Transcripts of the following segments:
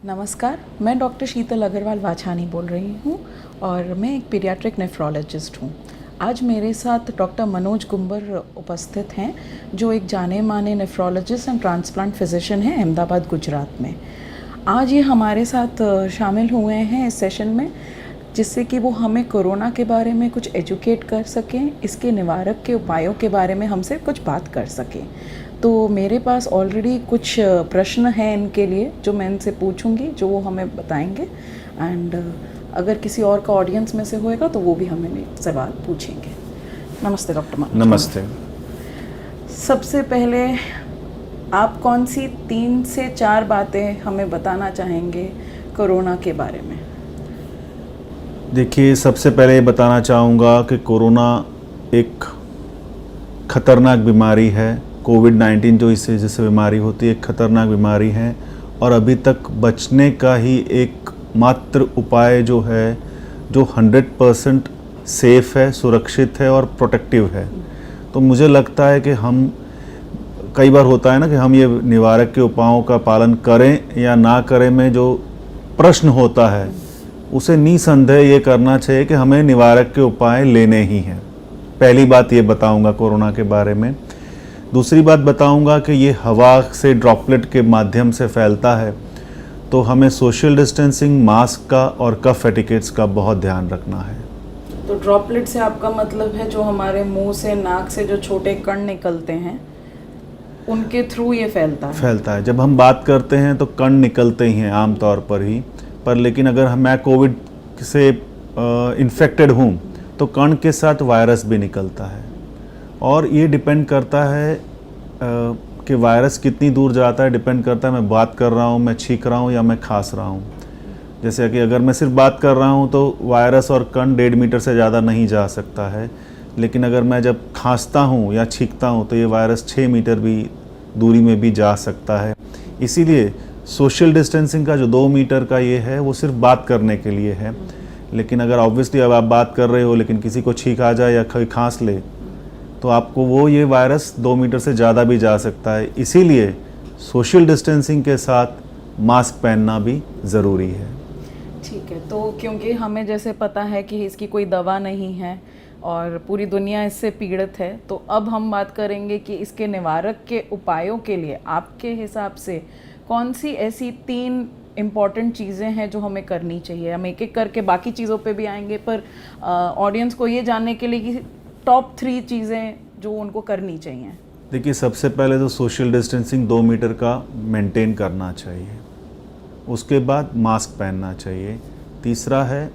नमस्कार, मैं डॉक्टर शीतल अग्रवाल वाछानी बोल रही हूँ और मैं एक पीडियाट्रिक नेफ्रोलॉजिस्ट हूँ। आज मेरे साथ डॉक्टर मनोज गुंबर उपस्थित हैं, जो एक जाने माने नेफ्रोलॉजिस्ट एंड ट्रांसप्लांट फिजिशियन हैं अहमदाबाद, गुजरात में। आज ये हमारे साथ शामिल हुए हैं इस सेशन में, जिससे कि वो हमें कोरोना के बारे में कुछ एजुकेट कर सकें, इसके निवारक के उपायों के बारे में हमसे कुछ बात कर सकें। तो मेरे पास ऑलरेडी कुछ प्रश्न हैं इनके लिए, जो मैं इनसे पूछूंगी, जो वो हमें बताएंगे। एंड अगर किसी और का ऑडियंस में से होएगा तो वो भी हमें सवाल पूछेंगे। नमस्ते डॉक्टर मनोज। नमस्ते। सबसे पहले आप कौन सी 3 से 4 बातें हमें बताना चाहेंगे कोरोना के बारे में? देखिए, सबसे पहले ये बताना चाहूँगा कि कोरोना एक ख़तरनाक बीमारी है। कोविड-19 जो इससे जैसे बीमारी होती है, एक ख़तरनाक बीमारी है और अभी तक बचने का ही एक मात्र उपाय जो है, जो 100% सेफ़ है, सुरक्षित है और प्रोटेक्टिव है। तो मुझे लगता है कि हम, कई बार होता है ना कि हम ये निवारक के उपायों का पालन करें या ना करें में जो प्रश्न होता है, उसे निसंदेह ये करना चाहिए कि हमें निवारक के उपाय लेने ही हैं। पहली बात ये बताऊंगा कोरोना के बारे में। दूसरी बात बताऊंगा कि ये हवा से ड्रॉपलेट के माध्यम से फैलता है, तो हमें सोशल डिस्टेंसिंग, मास्क का और कफ एटिकेट्स का बहुत ध्यान रखना है। तो ड्रॉपलेट से आपका मतलब है जो हमारे मुंह से, नाक से जो छोटे कण निकलते हैं, उनके थ्रू ये फैलता है? जब हम बात करते हैं तो कण निकलते ही हैं आमतौर पर ही, पर लेकिन अगर मैं कोविड से इन्फेक्टेड हूँ तो कण के साथ वायरस भी निकलता है। और ये डिपेंड करता है कि वायरस कितनी दूर जाता है, डिपेंड करता है मैं बात कर रहा हूँ, मैं छींक रहा हूँ या मैं खांस रहा हूँ। जैसे कि अगर मैं सिर्फ बात कर रहा हूँ तो वायरस और कण 1.5 मीटर से ज़्यादा नहीं जा सकता है, लेकिन अगर मैं जब खांसता हूँ या छींकता हूँ तो ये वायरस 6 मीटर भी दूरी में भी जा सकता है। इसीलिए सोशल डिस्टेंसिंग का जो 2 मीटर का ये है, वो सिर्फ बात करने के लिए है। लेकिन अगर ऑब्वियसली अब आप बात कर रहे हो लेकिन किसी को छींक आ जाए या खांस ले, तो आपको वो ये वायरस 2 मीटर से ज़्यादा भी जा सकता है। इसीलिए सोशल डिस्टेंसिंग के साथ मास्क पहनना भी ज़रूरी है। ठीक है, तो क्योंकि हमें जैसे पता है कि इसकी कोई दवा नहीं है और पूरी दुनिया इससे पीड़ित है, तो अब हम बात करेंगे कि इसके निवारक के उपायों के लिए आपके हिसाब से कौन सी ऐसी 3 इम्पॉर्टेंट चीज़ें हैं जो हमें करनी चाहिए। हम एक एक करके बाकी चीज़ों पे भी आएंगे, पर ऑडियंस को ये जानने के लिए कि टॉप 3 चीज़ें जो उनको करनी चाहिए। देखिए, सबसे पहले तो सोशल डिस्टेंसिंग 2 मीटर का मेंटेन करना चाहिए। उसके बाद मास्क पहनना चाहिए। तीसरा है,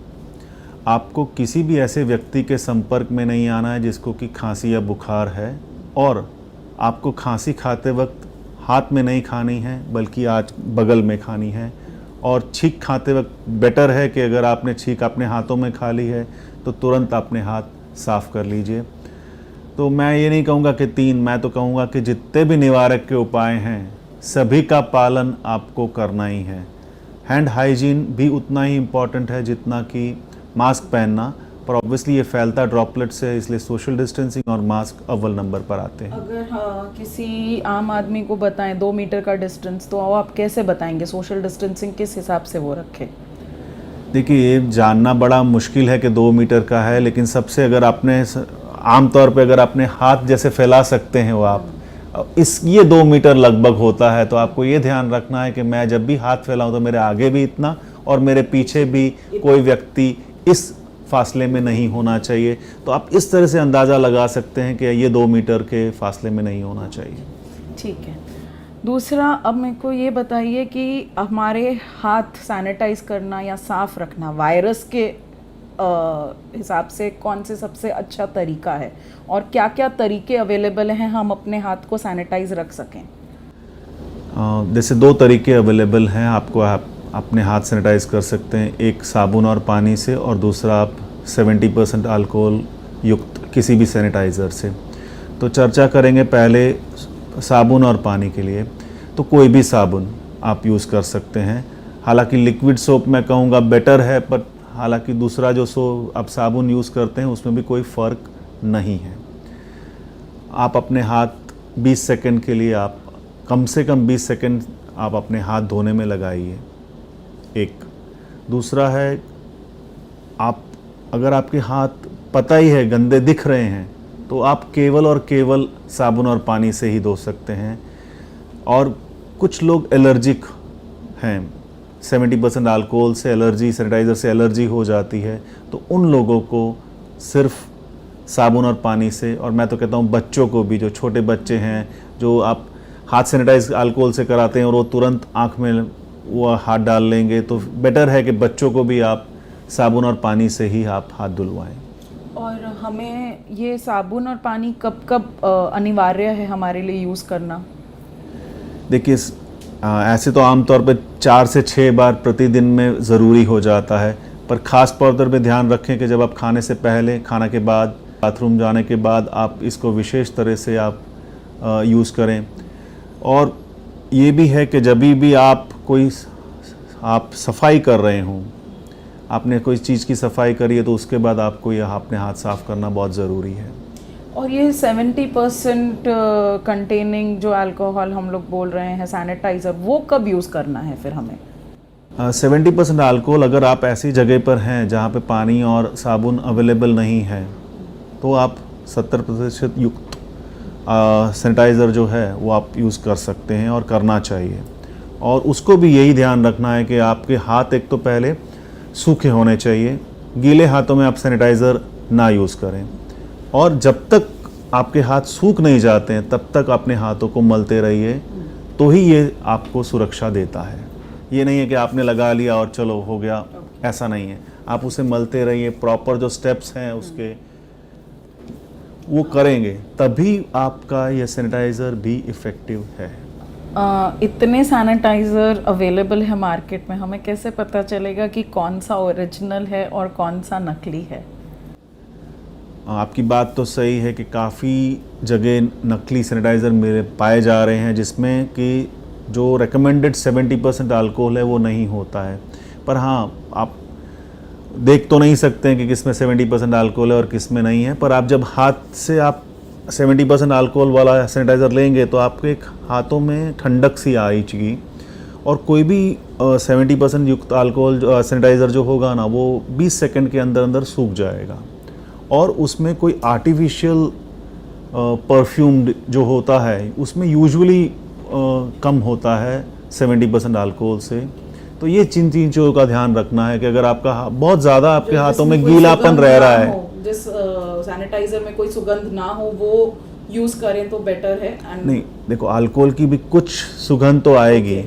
आपको किसी भी ऐसे व्यक्ति के संपर्क में नहीं आना है जिसको कि खांसी या बुखार है, और आपको खांसी खाते वक्त हाथ में नहीं खानी है बल्कि आज बगल में खानी है। और छींक खाते वक्त बेटर है कि अगर आपने छींक अपने हाथों में खा ली है तो तुरंत अपने हाथ साफ़ कर लीजिए। तो मैं ये नहीं कहूँगा कि 3, मैं तो कहूँगा कि जितने भी निवारक के उपाय हैं सभी का पालन आपको करना ही है। हैंड हाइजीन भी उतना ही इम्पॉर्टेंट है जितना कि मास्क पहनना, पर ऑब्वियसली ये फैलता ड्रॉपलेट से, इसलिए सोशल डिस्टेंसिंग और मास्क अव्वल नंबर पर आते हैं। अगर किसी आम आदमी को बताएं 2 मीटर का डिस्टेंस, तो आप कैसे बताएंगे सोशल डिस्टेंसिंग किस हिसाब से वो रखे? ये जानना बड़ा मुश्किल है कि 2 मीटर का है, लेकिन सबसे अगर आपने आमतौर पे अगर अपने हाथ जैसे फैला सकते हैं वो आप, ये 2 मीटर लगभग होता है। तो आपको ये ध्यान रखना है कि मैं जब भी हाथ फैलाऊं तो मेरे आगे भी इतना और मेरे पीछे भी कोई व्यक्ति इस फासले में नहीं होना चाहिए। तो आप इस तरह से अंदाज़ा लगा सकते हैं कि ये 2 मीटर के फासले में नहीं होना चाहिए। ठीक है। दूसरा, अब मेरे को ये बताइए कि हमारे हाथ सैनिटाइज करना या साफ़ रखना वायरस के हिसाब से कौन से सबसे अच्छा तरीका है, और क्या क्या तरीके अवेलेबल हैं हम अपने हाथ को सैनिटाइज रख सकें? जैसे 2 तरीके अवेलेबल हैं आपको, आप अपने हाथ सैनिटाइज कर सकते हैं। एक साबुन और पानी से, और दूसरा आप 70% अल्कोहल युक्त किसी भी सैनिटाइज़र से। तो चर्चा करेंगे पहले साबुन और पानी के लिए। तो कोई भी साबुन आप यूज़ कर सकते हैं। हालांकि लिक्विड सोप मैं कहूँगा बेटर है, पर हालांकि दूसरा जो आप साबुन यूज़ करते हैं उसमें भी कोई फ़र्क नहीं है। आप अपने हाथ 20 सेकंड के लिए, आप कम से कम 20 सेकंड आप अपने हाथ धोने में लगाइए। एक। दूसरा है, आप अगर आपके हाथ पता ही है गंदे दिख रहे हैं तो आप केवल और केवल साबुन और पानी से ही धो सकते हैं। और कुछ लोग एलर्जिक हैं, 70% अल्कोहल से एलर्जी, सैनिटाइज़र से एलर्जी हो जाती है, तो उन लोगों को सिर्फ साबुन और पानी से, और मैं तो कहता हूँ बच्चों को भी, जो छोटे बच्चे हैं, जो आप हाथ सैनिटाइज अल्कोहल से कराते हैं और वो तुरंत आँख में वो हाथ डाल लेंगे, तो बेटर है कि बच्चों को भी आप साबुन और पानी से ही आप हाथ धुलवाएं। और हमें ये साबुन और पानी कब कब अनिवार्य है हमारे लिए यूज़ करना? देखिए, ऐसे तो आमतौर पर 4 से 6 बार प्रतिदिन में ज़रूरी हो जाता है, पर ख़ास तौर पर ध्यान रखें कि जब आप खाने से पहले, खाना के बाद, बाथरूम जाने के बाद आप इसको विशेष तरह से आप यूज़ करें। और ये भी है कि जब भी आप सफाई कर रहे हों, आपने कोई चीज़ की सफाई करी है, तो उसके बाद आपको यह अपने हाथ साफ़ करना बहुत ज़रूरी है। और ये 70% कंटेनिंग जो अल्कोहल हम लोग बोल रहे हैं सैनिटाइज़र, वो कब यूज़ करना है फिर हमें? 70% अल्कोहल अगर आप ऐसी जगह पर हैं जहाँ पे पानी और साबुन अवेलेबल नहीं है, तो आप 70% युक्त सैनिटाइज़र जो है वो आप यूज़ कर सकते हैं और करना चाहिए। और उसको भी यही ध्यान रखना है कि आपके हाथ एक तो पहले सूखे होने चाहिए, गीले हाथों में आप सैनिटाइज़र ना यूज़ करें। और जब तक आपके हाथ सूख नहीं जाते हैं तब तक अपने हाथों को मलते रहिए, तो ही ये आपको सुरक्षा देता है। ये नहीं है कि आपने लगा लिया और चलो हो गया, ऐसा नहीं है। आप उसे मलते रहिए, प्रॉपर जो स्टेप्स हैं उसके वो करेंगे, तभी आपका ये सैनिटाइज़र भी इफ़ेक्टिव है। इतने सैनिटाइज़र अवेलेबल है मार्केट में, हमें कैसे पता चलेगा कि कौन सा ओरिजिनल है और कौन सा नकली है? आपकी बात तो सही है कि काफ़ी जगह नकली सैनिटाइज़र मेरे पाए जा रहे हैं, जिसमें कि जो रेकमेंडेड 70% अल्कोहल है वो नहीं होता है। पर हाँ, आप देख तो नहीं सकते हैं कि किसमें 70% अल्कोहल है और किसमें नहीं है, पर आप जब हाथ से आप 70% अल्कोहल वाला सैनिटाइज़र लेंगे तो आपके हाथों में ठंडक सी आएगी। और कोई भी 70% युक्त अल्कोहल सैनिटाइज़र जो होगा ना, वो 20 सेकंड के अंदर अंदर सूख जाएगा। और उसमें कोई आर्टिफिशियल परफ्यूम्ड जो होता है, उसमें यूजुअली कम होता है 70% अल्कोहल से। तो ये जिन चीज़ों का ध्यान रखना है कि अगर आपका बहुत ज़्यादा आपके हाथों में गीलापन रह रहा है, जिस सैनिटाइजर में कोई सुगंध ना हो, वो यूज़ करें तो बेटर है। नहीं, देखो, अल्कोहल की भी कुछ सुगंध तो आएगी,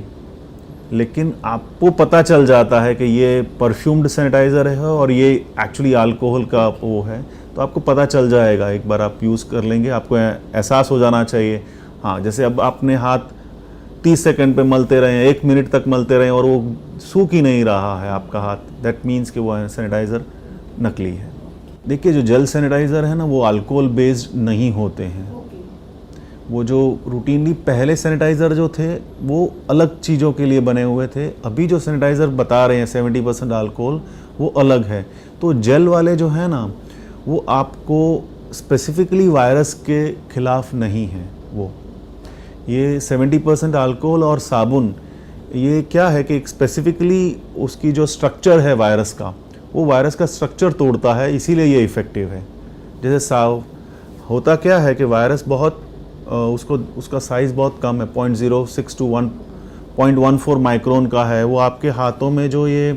लेकिन आपको पता चल जाता है कि ये परफ्यूम्ड सैनिटाइज़र है और ये एक्चुअली अल्कोहल का वो है, तो आपको पता चल जाएगा। एक बार आप यूज़ कर लेंगे, आपको एहसास हो जाना चाहिए। हाँ, जैसे अब आपने हाथ 30 सेकंड पे मलते रहे, 1 मिनट तक मलते रहे और वो सूख ही नहीं रहा है आपका हाथ, दैट मीन्स कि वो सैनिटाइज़र नकली है। देखिए, जो जेल सैनिटाइज़र है ना, वो अल्कोहल बेस्ड नहीं होते हैं। वो जो रूटीनली पहले सैनिटाइज़र जो थे वो अलग चीज़ों के लिए बने हुए थे। अभी जो सैनिटाइज़र बता रहे हैं 70% अल्कोहल, वो अलग है। तो जेल वाले जो है ना, वो आपको स्पेसिफिकली वायरस के खिलाफ नहीं है। वो ये 70% अल्कोहल और साबुन, ये क्या है कि स्पेसिफिकली उसकी जो स्ट्रक्चर है वायरस का, वो वायरस का स्ट्रक्चर तोड़ता है, इसीलिए ये इफ़ेक्टिव है। जैसे होता क्या है कि वायरस बहुत उसका साइज़ बहुत कम है, 0.06 to 1.14 माइक्रोन का है। वो आपके हाथों में जो ये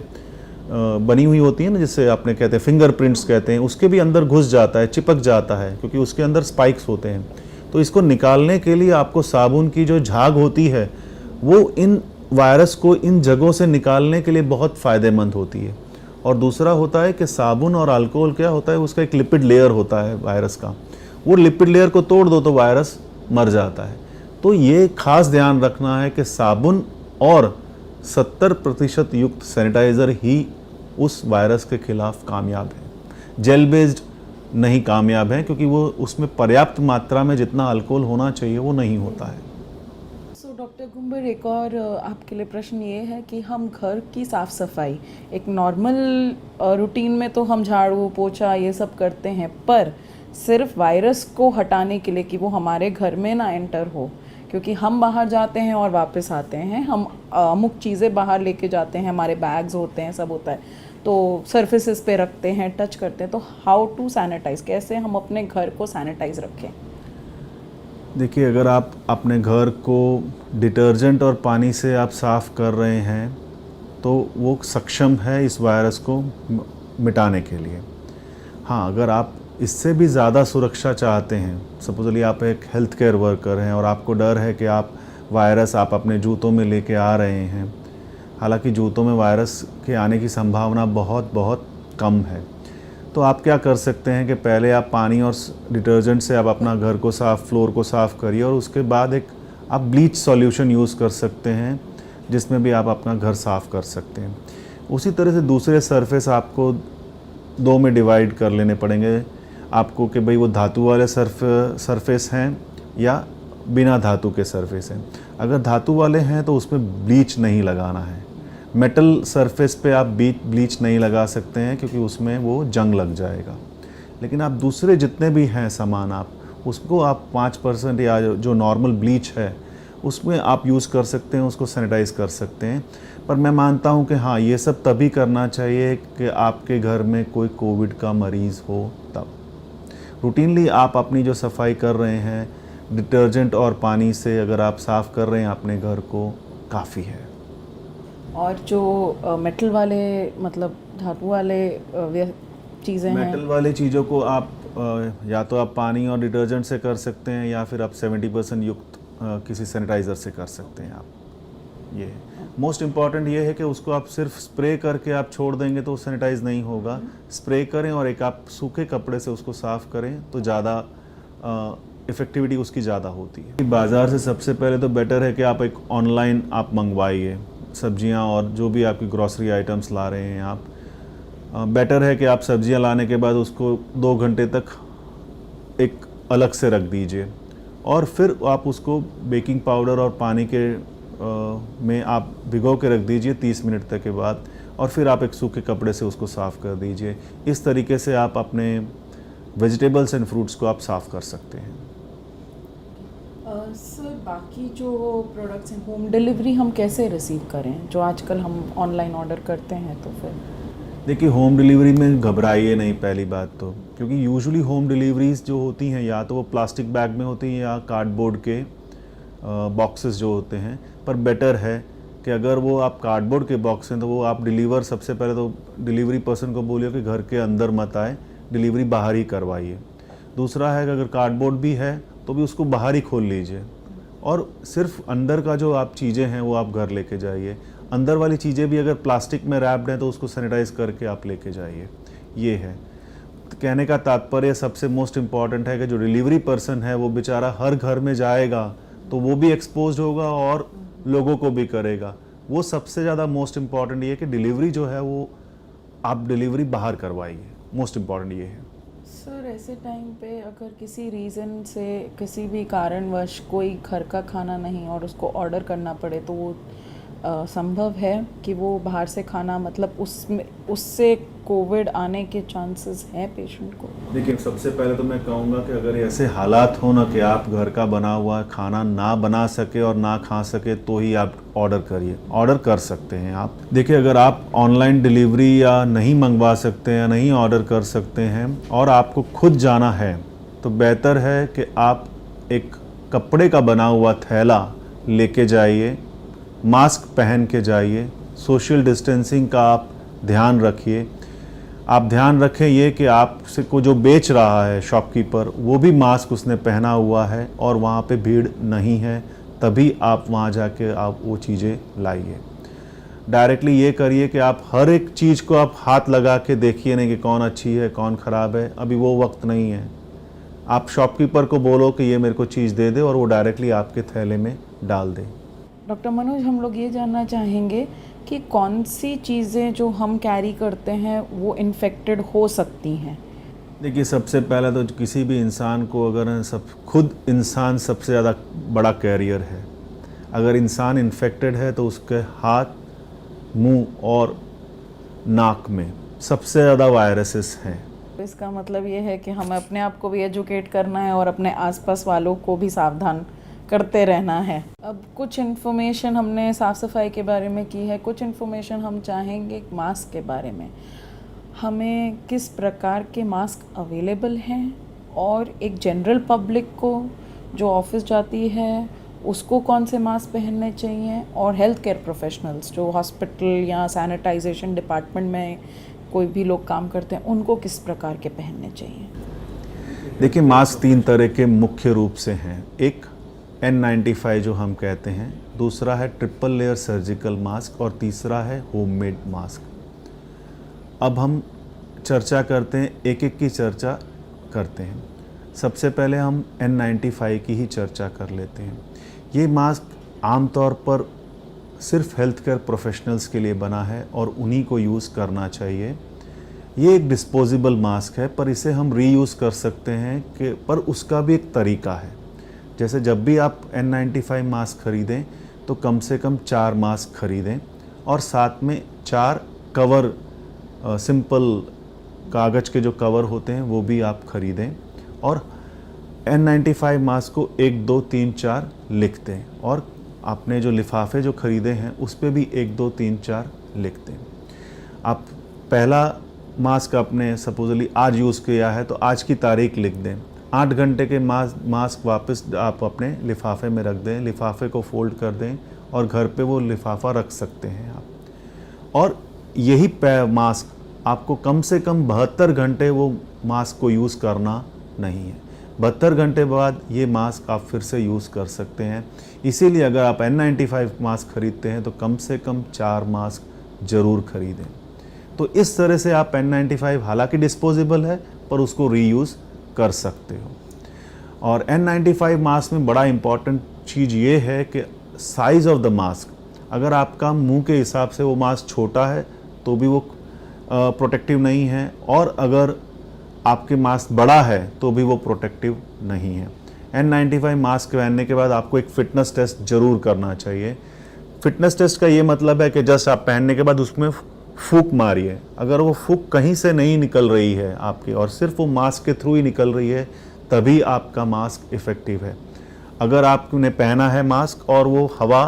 बनी हुई होती है ना, जिससे आपने कहते हैं फिंगरप्रिंट्स कहते हैं, उसके भी अंदर घुस जाता है, चिपक जाता है, क्योंकि उसके अंदर स्पाइक्स होते हैं। तो इसको निकालने के लिए आपको साबुन की जो झाग होती है, वो इन वायरस को इन जगहों से निकालने के लिए बहुत फ़ायदेमंद होती है। और दूसरा होता है कि साबुन और अल्कोहल क्या होता है, उसका एक लिपिड लेयर होता है वायरस का, वो लिपिड लेयर को तोड़ दो तो वायरस मर जाता है। तो ये खास ध्यान रखना है कि साबुन और 70% युक्त सैनिटाइज़र ही उस वायरस के खिलाफ कामयाब है। जेल बेस्ड नहीं कामयाब है, क्योंकि वो उसमें पर्याप्त मात्रा में जितना अल्कोहल होना चाहिए वो नहीं होता है। सो डॉक्टर गुम्बर, एक और आपके लिए प्रश्न ये है कि हम घर की साफ़ सफाई एक नॉर्मल रूटीन में तो हम झाड़ू पोछा ये सब करते हैं, पर सिर्फ वायरस को हटाने के लिए कि वो हमारे घर में ना एंटर हो, क्योंकि हम बाहर जाते हैं और वापस आते हैं, हम अमुक चीज़ें बाहर लेके जाते हैं, हमारे बैग्स होते हैं, सब होता है, तो सर्फेसिस पे रखते हैं, टच करते हैं, तो हाउ टू सैनिटाइज, कैसे हम अपने घर को सैनिटाइज रखें? देखिए, अगर आप अपने घर को डिटर्जेंट और पानी से आप साफ़ कर रहे हैं तो वो सक्षम है इस वायरस को मिटाने के लिए। हाँ, अगर आप इससे भी ज़्यादा सुरक्षा चाहते हैं, सपोजली आप एक हेल्थ केयर वर्कर हैं और आपको डर है कि आप वायरस आप अपने जूतों में लेके आ रहे हैं, हालांकि जूतों में वायरस के आने की संभावना बहुत बहुत कम है, तो आप क्या कर सकते हैं कि पहले आप पानी और डिटर्जेंट से आप अपना घर को फ्लोर को साफ़ करिए और उसके बाद एक आप ब्लीच सॉल्यूशन यूज़ कर सकते हैं जिसमें भी आप अपना घर साफ़ कर सकते हैं। उसी तरह से दूसरे सरफेस आपको दो में डिवाइड कर लेने पड़ेंगे आपको कि भाई वो धातु वाले सरफेस हैं या बिना धातु के सरफेस हैं। अगर धातु वाले हैं तो उसमें ब्लीच नहीं लगाना है। मेटल सरफेस पे आप ब्लीच नहीं लगा सकते हैं क्योंकि उसमें वो जंग लग जाएगा। लेकिन आप दूसरे जितने भी हैं सामान आप उसको आप 5% या जो नॉर्मल ब्लीच है उसमें आप यूज़ कर सकते हैं, उसको सैनिटाइज़ कर सकते हैं। पर मैं मानता हूं कि हाँ, ये सब तभी करना चाहिए कि आपके घर में कोई कोविड का मरीज़ हो तब। रूटीनली आप अपनी जो सफाई कर रहे हैं डिटर्जेंट और पानी से अगर आप साफ़ कर रहे हैं अपने घर को, काफ़ी है। और जो मेटल वाले मतलब धातु वाले चीज़ें हैं, मेटल वाली चीज़ों को आप या तो आप पानी और डिटर्जेंट से कर सकते हैं या फिर आप 70% युक्त किसी सैनिटाइज़र से कर सकते हैं आप। ये मोस्ट इम्पॉर्टेंट ये है कि उसको आप सिर्फ स्प्रे करके आप छोड़ देंगे तो सैनिटाइज़ नहीं होगा। स्प्रे करें और एक आप सूखे कपड़े से उसको साफ़ करें तो ज़्यादा इफ़ेक्टिविटी उसकी ज़्यादा होती है। बाज़ार से सबसे पहले तो बेटर है कि आप एक ऑनलाइन आप मंगवाइए सब्जियां और जो भी आपकी ग्रॉसरी आइटम्स ला रहे हैं आप। बेटर है कि आप सब्जियां लाने के बाद उसको 2 घंटे तक एक अलग से रख दीजिए और फिर आप उसको बेकिंग पाउडर और पानी के में आप भिगो के रख दीजिए 30 मिनट तक के बाद, और फिर आप एक सूखे कपड़े से उसको साफ़ कर दीजिए। इस तरीके से आप अपने वेजिटेबल्स एंड फ्रूट्स को आप साफ़ कर सकते हैं। सर, बाकी जो प्रोडक्ट्स हैं होम डिलीवरी हम कैसे रिसीव करें, जो आजकल हम ऑनलाइन ऑर्डर करते हैं? तो फिर देखिए, होम डिलीवरी में घबराइए नहीं पहली बात तो, क्योंकि यूजुअली होम डिलीवरीज जो होती हैं या तो वो प्लास्टिक बैग में होती हैं या कार्डबोर्ड के बॉक्सेस जो होते हैं। पर बेटर है कि अगर वो आप कार्डबोर्ड के बॉक्स हैं तो वो आप डिलीवर सबसे पहले तो डिलीवरी पर्सन को बोलिए कि घर के अंदर मत आए, डिलीवरी बाहर ही करवाइए। दूसरा है कि अगर कार्डबोर्ड भी है तो भी उसको बाहर ही खोल लीजिए और सिर्फ अंदर का जो आप चीज़ें हैं वो आप घर लेके जाइए। अंदर वाली चीज़ें भी अगर प्लास्टिक में रैप्ड हैं तो उसको सैनिटाइज़ करके आप लेके जाइए। ये है तो कहने का तात्पर्य सबसे मोस्ट इम्पॉर्टेंट है कि जो डिलीवरी पर्सन है वो बेचारा हर घर में जाएगा तो वो भी एक्सपोज होगा और लोगों को भी करेगा। वो सबसे ज़्यादा मोस्ट इम्पॉर्टेंट ये है कि डिलीवरी जो है वो आप डिलीवरी बाहर करवाइए। मोस्ट इम्पॉर्टेंट ये है। सर, ऐसे टाइम पे अगर किसी रीज़न से किसी भी कारणवश कोई घर का खाना नहीं और उसको ऑर्डर करना पड़े तो वो संभव है कि वो बाहर से खाना मतलब उससे कोविड आने के चांसेस हैं पेशेंट को? देखिए, सबसे पहले तो मैं कहूँगा कि अगर ऐसे हालात हो ना कि आप घर का बना हुआ खाना ना बना सके और ना खा सके तो ही आप ऑर्डर करिए। ऑर्डर कर सकते हैं आप। देखिए, अगर आप ऑनलाइन डिलीवरी या नहीं मंगवा सकते हैं या नहीं ऑर्डर कर सकते हैं और आपको खुद जाना है तो बेहतर है कि आप एक कपड़े का बना हुआ थैला लेके जाइए, मास्क पहन के जाइए, सोशल डिस्टेंसिंग का आप ध्यान रखिए। आप ध्यान रखें ये कि आपसे को जो बेच रहा है शॉपकीपर वो भी मास्क उसने पहना हुआ है और वहाँ पे भीड़ नहीं है, तभी आप वहाँ जाके आप वो चीज़ें लाइए। डायरेक्टली ये करिए कि आप हर एक चीज़ को आप हाथ लगा के देखिए नहीं कि कौन अच्छी है कौन ख़राब है, अभी वो वक्त नहीं है। आप शॉपकीपर को बोलो कि ये मेरे को चीज़ दे दे और वो डायरेक्टली आपके थैले में डाल दे। डॉक्टर मनोज, हम लोग ये जानना चाहेंगे कि कौन सी चीज़ें जो हम कैरी करते हैं वो इन्फेक्टेड हो सकती हैं? देखिए, सबसे पहले तो किसी भी इंसान को अगर खुद इंसान सबसे ज़्यादा बड़ा कैरियर है। अगर इंसान इन्फेक्टेड है तो उसके हाथ, मुंह और नाक में सबसे ज़्यादा वायरसेस हैं। इसका मतलब ये है कि हमें अपने आप को भी एजुकेट करना है और अपने आसपास वालों को भी सावधान करते रहना है। अब कुछ इन्फॉर्मेशन हमने साफ़ सफाई के बारे में की है, कुछ इन्फॉर्मेशन हम चाहेंगे मास्क के बारे में। हमें किस प्रकार के मास्क अवेलेबल हैं और एक जनरल पब्लिक को जो ऑफिस जाती है उसको कौन से मास्क पहनने चाहिए, और हेल्थ केयर प्रोफेशनल्स जो हॉस्पिटल या सैनिटाइजेशन डिपार्टमेंट में कोई भी लोग काम करते हैं उनको किस प्रकार के पहनने चाहिए। देखिए, मास्क 3 तरह के मुख्य रूप से हैं। एक N95 जो हम कहते हैं, दूसरा है ट्रिपल लेयर सर्जिकल मास्क और तीसरा है होममेड मास्क। अब हम चर्चा करते हैं, एक एक की चर्चा करते हैं। सबसे पहले हम N95 की ही चर्चा कर लेते हैं। ये मास्क आमतौर पर सिर्फ हेल्थ केयर प्रोफेशनल्स के लिए बना है और उन्हीं को यूज़ करना चाहिए। ये एक डिस्पोजेबल मास्क है, पर इसे हम रीयूज़ कर सकते हैं कि पर उसका भी एक तरीका है। जैसे जब भी आप N95 मास्क ख़रीदें तो कम से कम 4 मास्क ख़रीदें और साथ में 4 कवर, सिंपल कागज़ के जो कवर होते हैं वो भी आप ख़रीदें, और N95 मास्क को 1 2 3 4 लिख दें, और आपने जो लिफाफे जो ख़रीदे हैं उस पे भी 1 2 3 4 लिख दें। आप पहला मास्क आपने सपोजली आज यूज़ किया है तो आज की तारीख लिख दें। 8 घंटे के मास्क वापस आप अपने लिफाफे में रख दें, लिफाफे को फोल्ड कर दें और घर पे वो लिफाफा रख सकते हैं आप। और यही मास्क आपको कम से कम 72 घंटे वो मास्क को यूज़ करना नहीं है। 72 घंटे बाद ये मास्क आप फिर से यूज़ कर सकते हैं। इसीलिए अगर आप N95 मास्क ख़रीदते हैं तो कम से कम 4 मास्क ज़रूर ख़रीदें। तो इस तरह से आप N95 हालांकि डिस्पोजेबल है पर उसको रीयूज़ कर सकते हो। और N95 मास्क में बड़ा इम्पॉर्टेंट चीज़ ये है कि साइज़ ऑफ द मास्क, अगर आपका मुंह के हिसाब से वो मास्क छोटा है तो भी वो प्रोटेक्टिव नहीं है, और अगर आपके मास्क बड़ा है तो भी वो प्रोटेक्टिव नहीं है। N95 मास्क पहनने के बाद आपको एक फ़िटनेस टेस्ट ज़रूर करना चाहिए। फ़िटनेस टेस्ट का ये मतलब है कि जस्ट आप पहनने के बाद उसमें फूंक मारिए। अगर वो फूंक कहीं से नहीं निकल रही है आपकी और सिर्फ वो मास्क के थ्रू ही निकल रही है, तभी आपका मास्क इफ़ेक्टिव है। अगर आपने पहना है मास्क और वो हवा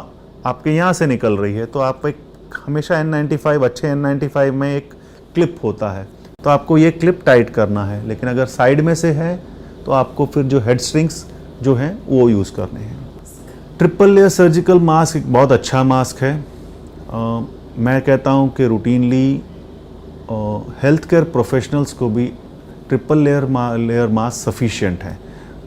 आपके यहाँ से निकल रही है तो आप एक हमेशा N95, अच्छे N95 में एक क्लिप होता है, तो आपको ये क्लिप टाइट करना है। लेकिन अगर साइड में से है तो आपको फिर जो हेड स्ट्रिंग्स जो हैं वो यूज़ करने हैं। ट्रिपल लेयर सर्जिकल मास्क एक बहुत अच्छा मास्क है। मैं कहता हूँ कि रूटीनली हेल्थ केयर प्रोफेशनल्स को भी ट्रिपल लेयर मास्क सफिशिएंट है।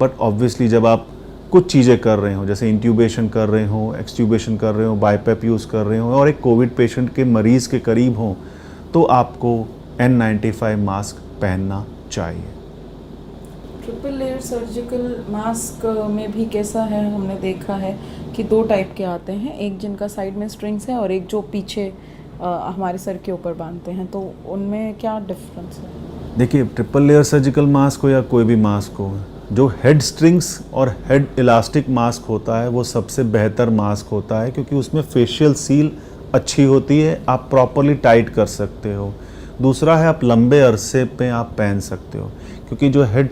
बट ऑब्वियसली जब आप कुछ चीज़ें कर रहे हो, जैसे इंट्यूबेशन कर रहे हो, एक्सट्यूबेशन कर रहे हो, बाईपेप यूज़ कर रहे हो और एक कोविड पेशेंट के मरीज़ के करीब हो, तो आपको N95 मास्क पहनना चाहिए। ट्रिपल लेयर सर्जिकल मास्क में भी कैसा है, हमने देखा है कि 2 टाइप के आते हैं, एक जिनका साइड में स्ट्रिंग्स है और एक जो पीछे हमारे सर के ऊपर बांधते हैं, तो उनमें क्या डिफरेंस है? देखिए, ट्रिपल लेयर सर्जिकल मास्क हो या कोई भी मास्क हो, जो हेड स्ट्रिंग्स और हेड इलास्टिक मास्क होता है वो सबसे बेहतर मास्क होता है, क्योंकि उसमें फेशियल सील अच्छी होती है, आप प्रॉपरली टाइट कर सकते हो। दूसरा है आप लंबे अरसे पे आप पहन सकते हो, क्योंकि जो हेड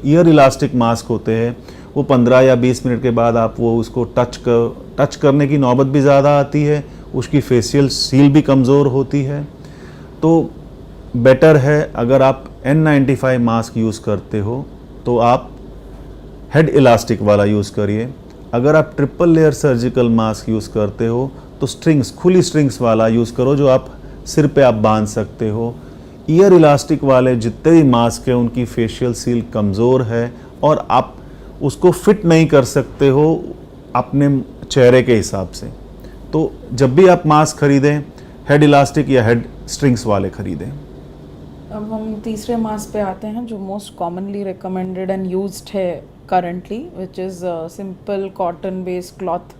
ईयर इलास्टिक मास्क होते हैं वो 15 या 20 मिनट के बाद आप वो उसको टच करने की नौबत भी ज़्यादा आती है, उसकी फेशियल सील भी कमज़ोर होती है। तो बेटर है अगर आप N95 मास्क यूज़ करते हो तो आप हेड इलास्टिक वाला यूज़ करिए। अगर आप triple layer surgical mask use करते हो तो स्ट्रिंग्स, खुली स्ट्रिंग्स वाला यूज़ करो जो आप सिर पे आप बांध सकते हो। ईयर इलास्टिक वाले जितने भी मास्क हैं उनकी फेशियल सील कमज़ोर है और आप उसको फिट नहीं कर सकते हो अपने चेहरे के हिसाब से। तो जब भी आप मास्क खरीदें, हेड इलास्टिक या हेड स्ट्रिंग्स वाले खरीदें। अब हम तीसरे मास्क पे आते हैं जो most commonly recommended and used है currently, which is simple cotton based cloth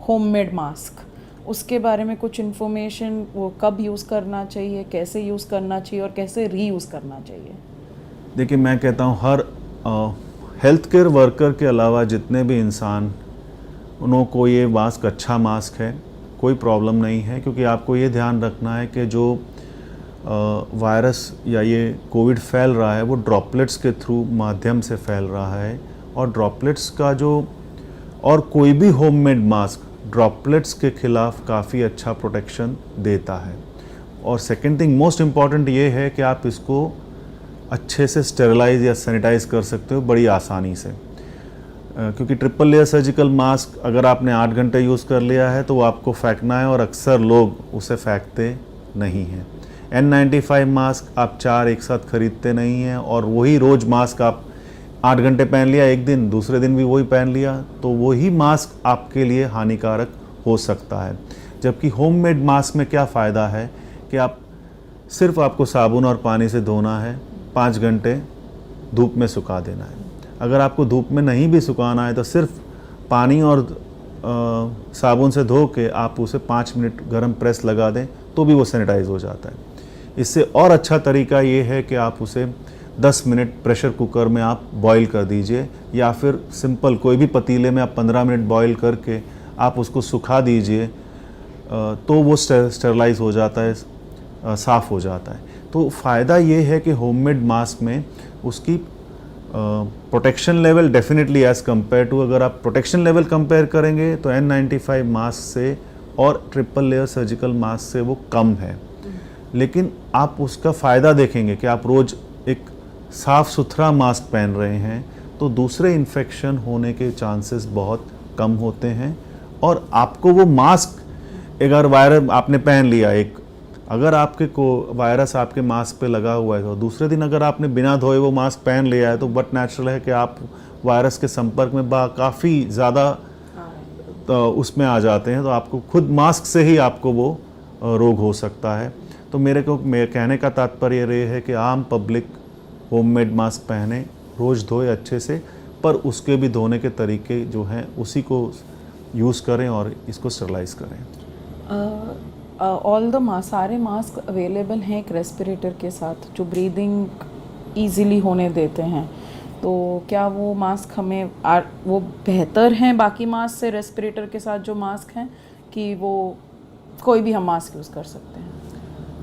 homemade mask. उसके बारे में कुछ इन्फॉर्मेशन, वो कब यूज़ करना चाहिए, कैसे यूज़ करना चाहिए और कैसे रीयूज़ करना चाहिए? देखिए, मैं कहता हूँ हर हेल्थ केयर वर्कर के अलावा जितने भी इंसान, उनको ये मास्क अच्छा मास्क है, कोई प्रॉब्लम नहीं है। क्योंकि आपको ये ध्यान रखना है कि जो वायरस या ये कोविड फैल रहा है वो ड्रॉपलेट्स के थ्रू माध्यम से फैल रहा है, और ड्रॉपलेट्स का जो और कोई भी होममेड मास्क ड्रॉपलेट्स के खिलाफ काफ़ी अच्छा प्रोटेक्शन देता है। और सेकेंड थिंग मोस्ट इम्पॉर्टेंट ये है कि आप इसको अच्छे से स्टेरलाइज या सैनिटाइज कर सकते हो बड़ी आसानी से, क्योंकि ट्रिपल लेयर सर्जिकल मास्क अगर आपने 8 घंटे यूज़ कर लिया है तो वो आपको फेंकना है, और अक्सर लोग उसे फेंकते नहीं हैं। N95 मास्क आप 4 एक साथ खरीदते नहीं हैं, और वही रोज़ मास्क आप 8 घंटे पहन लिया एक दिन, दूसरे दिन भी वही पहन लिया, तो वही मास्क आपके लिए हानिकारक हो सकता है। जबकि होममेड मास्क में क्या फ़ायदा है कि आप सिर्फ आपको साबुन और पानी से धोना है, 5 घंटे धूप में सुखा देना है। अगर आपको धूप में नहीं भी सुखाना है तो सिर्फ पानी और साबुन से धो के आप उसे 5 मिनट गर्म प्रेस लगा दें तो भी वो सैनिटाइज हो जाता है। इससे और अच्छा तरीका ये है कि आप उसे 10 मिनट प्रेशर कुकर में आप बॉईल कर दीजिए, या फिर सिंपल कोई भी पतीले में आप 15 मिनट बॉईल करके आप उसको सुखा दीजिए, तो वो स्टेरलाइज हो जाता है, साफ़ हो जाता है। तो फ़ायदा ये है कि होममेड मास्क में उसकी protection level definitely as compare to, अगर आप प्रोटेक्शन लेवल कंपेयर करेंगे तो N95 मास्क से और ट्रिपल लेयर सर्जिकल मास्क से वो कम है। लेकिन आप उसका फ़ायदा देखेंगे कि आप रोज़ एक साफ़ सुथरा मास्क पहन रहे हैं तो दूसरे इन्फेक्शन होने के चांसेस बहुत कम होते हैं, और आपको वो मास्क अगर वायरस आपने पहन लिया एक, अगर आपके को वायरस आपके मास्क पे लगा हुआ है तो दूसरे दिन अगर आपने बिना धोए वो मास्क पहन लिया है तो बट नेचुरल है कि आप वायरस के संपर्क में काफ़ी ज़्यादा तो उसमें आ जाते हैं, तो आपको खुद मास्क से ही आपको वो रोग हो सकता है। तो मेरे कहने का तात्पर्य ये है कि आम पब्लिक होममेड मास्क पहने, रोज़ धोए अच्छे से, पर उसके भी धोने के तरीके जो हैं उसी को यूज़ करें और इसको स्टरलाइज करें। ऑल द सारे मास्क अवेलेबल हैं एक रेस्पिरेटर के साथ जो ब्रीदिंग इजीली होने देते हैं, तो क्या वो मास्क हमें वो बेहतर हैं बाकी मास्क से रेस्पिरेटर के साथ जो मास्क हैं, कि वो कोई भी हम मास्क यूज़ कर सकते हैं?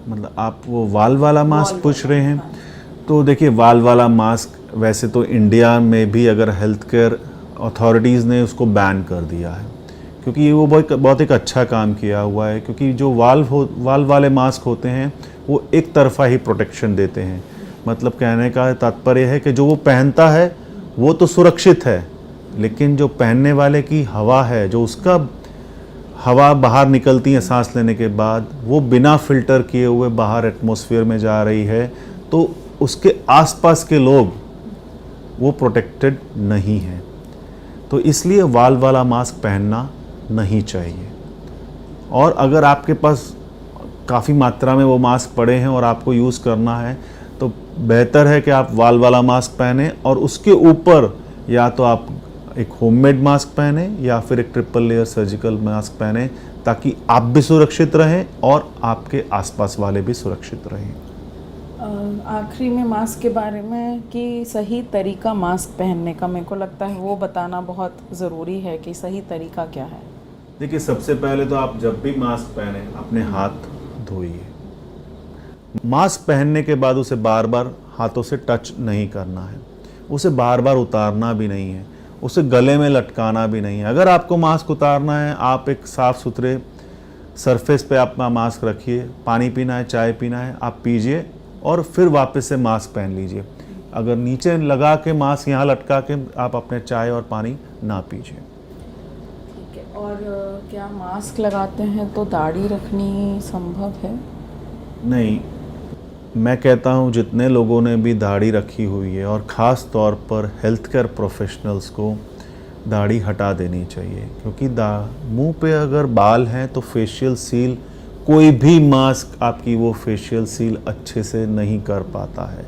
मतलब आप वो वाल वाला मास्क पूछ रहे हैं? तो देखिए, वाल वाला मास्क वैसे तो इंडिया में भी अगर हेल्थ केयर अथॉरिटीज़ ने उसको बैन कर दिया है, क्योंकि वो बहुत एक अच्छा काम किया हुआ है, क्योंकि जो वाल वाले मास्क होते हैं वो एक तरफा ही प्रोटेक्शन देते हैं। मतलब कहने का तात्पर्य है कि जो वो पहनता है वो तो सुरक्षित है, लेकिन जो पहनने वाले की हवा है, जो उसका हवा बाहर निकलती है सांस लेने के बाद, वो बिना फ़िल्टर किए हुए बाहर एटमॉस्फेयर में जा रही है, तो उसके आसपास के लोग वो प्रोटेक्टेड नहीं हैं। तो इसलिए वाल वाला मास्क पहनना नहीं चाहिए। और अगर आपके पास काफ़ी मात्रा में वो मास्क पड़े हैं और आपको यूज़ करना है तो बेहतर है कि आप वाल वाला मास्क पहने, और उसके ऊपर या तो आप एक होममेड मास्क पहने या फिर एक ट्रिपल लेयर सर्जिकल मास्क पहने, ताकि आप भी सुरक्षित रहें और आपके आसपास वाले भी सुरक्षित रहें। आखिरी में मास्क के बारे में कि सही तरीका मास्क पहनने का, मेरे को लगता है वो बताना बहुत ज़रूरी है कि सही तरीका क्या है। देखिए, सबसे पहले तो आप जब भी मास्क पहने अपने हाथ धोइए। मास्क पहनने के बाद उसे बार बार हाथों से टच नहीं करना है, उसे बार बार उतारना भी नहीं है, उसे गले में लटकाना भी नहीं है। अगर आपको मास्क उतारना है, आप एक साफ़ सुथरे सरफेस पे अपना मास्क रखिए, पानी पीना है, चाय पीना है, आप पीजिए और फिर वापस से मास्क पहन लीजिए। अगर नीचे लगा के मास्क यहाँ लटका के आप अपने चाय और पानी ना पीजिए। ठीक है। और क्या मास्क लगाते हैं तो दाढ़ी रखनी संभव है? नहीं, मैं कहता हूँ जितने लोगों ने भी दाढ़ी रखी हुई है, और ख़ास तौर पर हेल्थ केयर प्रोफेशनल्स को दाढ़ी हटा देनी चाहिए, क्योंकि मुंह पे अगर बाल हैं तो फेशियल सील, कोई भी मास्क आपकी वो फेशियल सील अच्छे से नहीं कर पाता है।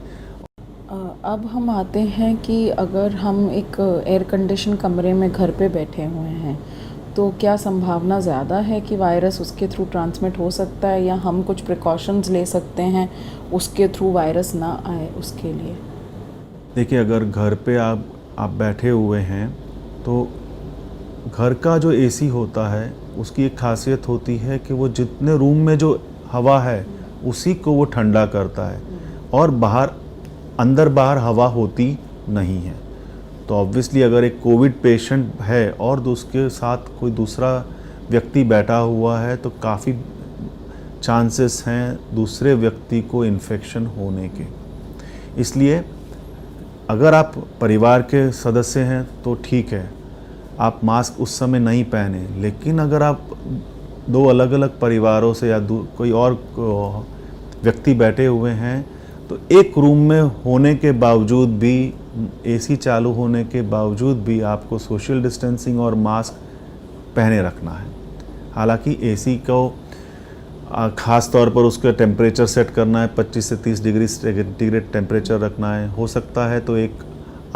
अब हम आते हैं कि अगर हम एक एयर कंडीशन कमरे में घर पे बैठे हुए हैं तो क्या संभावना ज़्यादा है कि वायरस उसके थ्रू ट्रांसमिट हो सकता है, या हम कुछ प्रिकॉशंस ले सकते हैं उसके थ्रू वायरस ना आए उसके लिए? देखिए, अगर घर पे आप बैठे हुए हैं तो घर का जो एसी होता है उसकी एक खासियत होती है कि वो जितने रूम में जो हवा है उसी को वो ठंडा करता है, और अंदर बाहर हवा होती नहीं है। तो ऑब्वियसली अगर एक कोविड पेशेंट है और उसके साथ कोई दूसरा व्यक्ति बैठा हुआ है तो काफ़ी चांसेस हैं दूसरे व्यक्ति को इन्फेक्शन होने के। इसलिए अगर आप परिवार के सदस्य हैं तो ठीक है, आप मास्क उस समय नहीं पहने, लेकिन अगर आप दो अलग अलग परिवारों से या कोई और व्यक्ति बैठे हुए हैं तो एक रूम में होने के बावजूद भी, एसी चालू होने के बावजूद भी आपको सोशल डिस्टेंसिंग और मास्क पहने रखना है। हालांकि एसी को ख़ास तौर पर उसका टेम्परेचर सेट करना है, 25 से 30 डिग्री सेंटीग्रेड टेम्परेचर रखना है। हो सकता है तो एक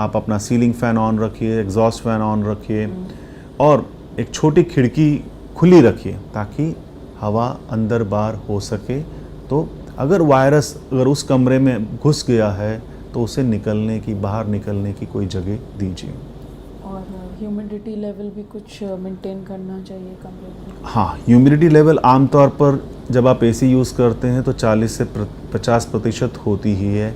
आप अपना सीलिंग फ़ैन ऑन रखिए, एग्जॉस्ट फ़ैन ऑन रखिए और एक छोटी खिड़की खुली रखिए ताकि हवा अंदर बाहर हो सके। तो अगर वायरस अगर उस कमरे में घुस गया है तो उसे निकलने की, बाहर निकलने की कोई जगह दीजिए। और ह्यूमिडिटी लेवल भी कुछ मेंटेन करना चाहिए कमरे में? हाँ, ह्यूमिडिटी लेवल आमतौर पर जब आप एसी यूज़ करते हैं तो 40 से 50% होती ही है,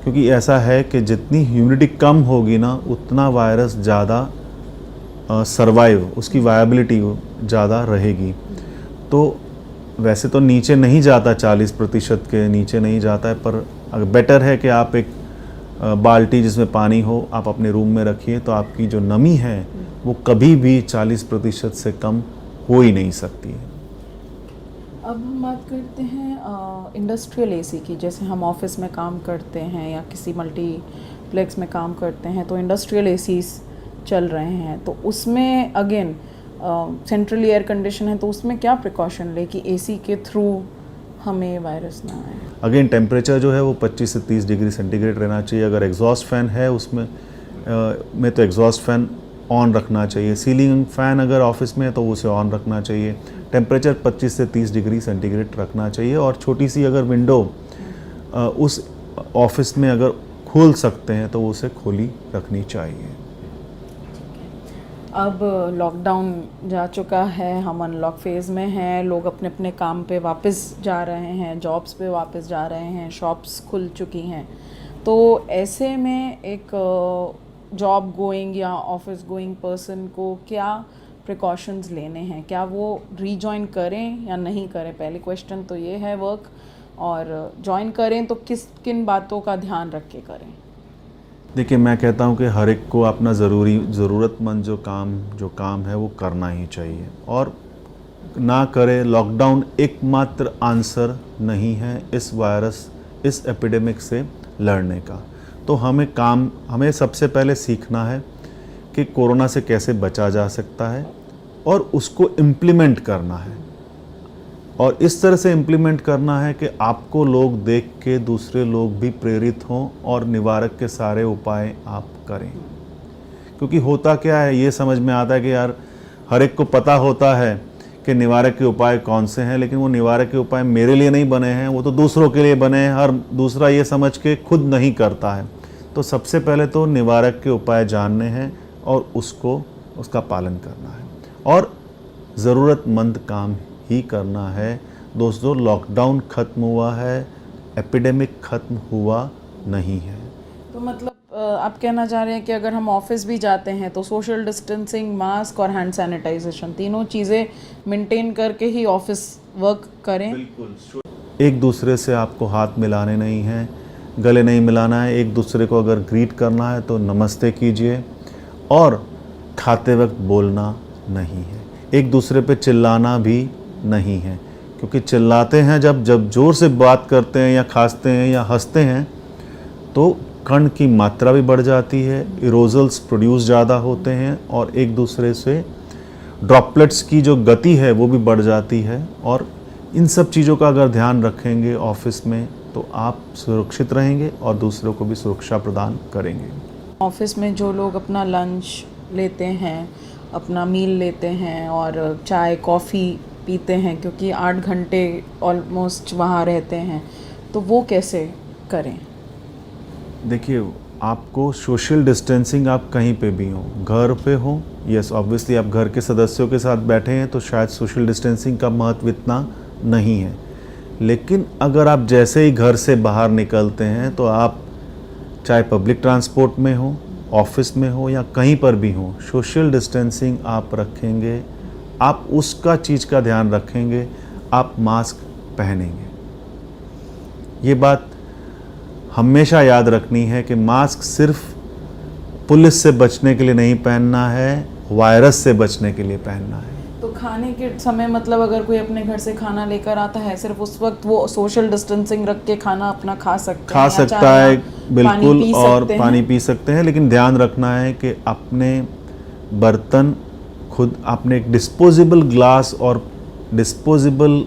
क्योंकि ऐसा है कि जितनी ह्यूमिडिटी कम होगी ना उतना वायरस ज़्यादा सर्वाइव, उसकी वायबिलिटी ज़्यादा रहेगी। तो वैसे तो नीचे नहीं जाता, 40% के नीचे नहीं जाता है, पर अगर बेटर है कि आप एक बाल्टी जिसमें पानी हो आप अपने रूम में रखिए, तो आपकी जो नमी है वो कभी भी 40% से कम हो ही नहीं सकती है। अब हम बात करते हैं इंडस्ट्रियल एसी की। जैसे हम ऑफिस में काम करते हैं या किसी मल्टीप्लेक्स में काम करते हैं तो इंडस्ट्रियल एसीज चल रहे हैं, तो उसमें अगेन सेंट्रली एयर कंडीशन है, तो उसमें क्या प्रिकॉशन ले कि एसी के थ्रू हमें वायरस ना आए? अगेन टेम्परेचर जो है वो 25 से 30 डिग्री सेंटीग्रेड रहना चाहिए। अगर एग्जॉस्ट फ़ैन है उसमें में तो एग्जॉस्ट फ़ैन ऑन रखना चाहिए। सीलिंग फ़ैन अगर ऑफिस में है तो उसे ऑन रखना चाहिए। टेम्परेचर 25 से 30 डिग्री सेंटीग्रेड रखना चाहिए और छोटी सी अगर विंडो उस ऑफिस में अगर खोल सकते हैं तो उसे खोली रखनी चाहिए। अब लॉकडाउन जा चुका है, हम अनलॉक फेज़ में हैं, लोग अपने अपने काम पे वापस जा रहे हैं, जॉब्स पे वापस जा रहे हैं, शॉप्स खुल चुकी हैं। तो ऐसे में एक जॉब गोइंग या ऑफिस गोइंग पर्सन को क्या प्रिकॉशंस लेने हैं? क्या वो रीजॉइन करें या नहीं करें? पहले क्वेश्चन तो ये है वर्क, और जॉइन करें तो किन बातों का ध्यान रख के करें? देखिए, मैं कहता हूँ कि हर एक को अपना ज़रूरतमंद जो काम है वो करना ही चाहिए, और ना करे। लॉकडाउन एकमात्र आंसर नहीं है इस वायरस, इस एपिडेमिक से लड़ने का। तो हमें सबसे पहले सीखना है कि कोरोना से कैसे बचा जा सकता है और उसको इम्प्लीमेंट करना है, और इस तरह से इम्प्लीमेंट करना है कि आपको लोग देख के दूसरे लोग भी प्रेरित हों और निवारक के सारे उपाय आप करें। क्योंकि होता क्या है, ये समझ में आता है कि यार हर एक को पता होता है कि निवारक के उपाय कौन से हैं, लेकिन वो निवारक के उपाय मेरे लिए नहीं बने हैं, वो तो दूसरों के लिए बने हैं। हर दूसरा ये समझ के खुद नहीं करता है। तो सबसे पहले तो निवारक के उपाय जानने हैं और उसका पालन करना है, और ज़रूरतमंद काम ही करना है। दोस्तों, लॉकडाउन ख़त्म हुआ है, एपिडेमिक ख़त्म हुआ नहीं है। तो मतलब आप कहना चाह रहे हैं कि अगर हम ऑफिस भी जाते हैं तो सोशल डिस्टेंसिंग, मास्क और हैंड सैनिटाइजेशन, तीनों चीज़ें मेंटेन करके ही ऑफिस वर्क करें? बिल्कुल। एक दूसरे से आपको हाथ मिलाने नहीं हैं, गले नहीं मिलाना है। एक दूसरे को अगर ग्रीट करना है तो नमस्ते कीजिए, और खाते वक्त बोलना नहीं है। एक दूसरे पे चिल्लाना भी नहीं है, क्योंकि चिल्लाते हैं जब ज़ोर से बात करते हैं या खांसते हैं या हंसते हैं तो कण की मात्रा भी बढ़ जाती है, एरोजल्स प्रोड्यूस ज़्यादा होते हैं, और एक दूसरे से ड्रॉपलेट्स की जो गति है वो भी बढ़ जाती है। और इन सब चीज़ों का अगर ध्यान रखेंगे ऑफिस में तो आप सुरक्षित रहेंगे और दूसरों को भी सुरक्षा प्रदान करेंगे। ऑफिस में जो लोग अपना लंच लेते हैं, अपना मील लेते हैं और चाय कॉफ़ी पीते हैं, क्योंकि 8 घंटे ऑलमोस्ट वहाँ रहते हैं, तो वो कैसे करें? देखिए, आपको सोशल डिस्टेंसिंग आप कहीं पे भी हो, घर पे हो, यस ऑब्वियसली आप घर के सदस्यों के साथ बैठे हैं तो शायद सोशल डिस्टेंसिंग का महत्व इतना नहीं है। लेकिन अगर आप जैसे ही घर से बाहर निकलते हैं तो आप चाहे पब्लिक ट्रांसपोर्ट में हो ऑफिस में हो या कहीं पर भी हो, सोशल डिस्टेंसिंग आप रखेंगे, आप उसका चीज़ का ध्यान रखेंगे, आप मास्क पहनेंगे। ये बात हमेशा याद रखनी है कि मास्क सिर्फ पुलिस से बचने के लिए नहीं पहनना है, वायरस से बचने के लिए पहनना है। तो खाने के समय मतलब अगर कोई अपने घर से खाना लेकर आता है, सिर्फ उस वक्त वो सोशल डिस्टेंसिंग रख के खाना अपना खा सकते खा हैं, या सकता चाय है या पानी बिल्कुल, पी और सकते पानी हैं। पी सकते हैं, लेकिन ध्यान रखना है कि अपने बर्तन खुद, अपने एक डिस्पोजेबल ग्लास और डिस्पोजेबल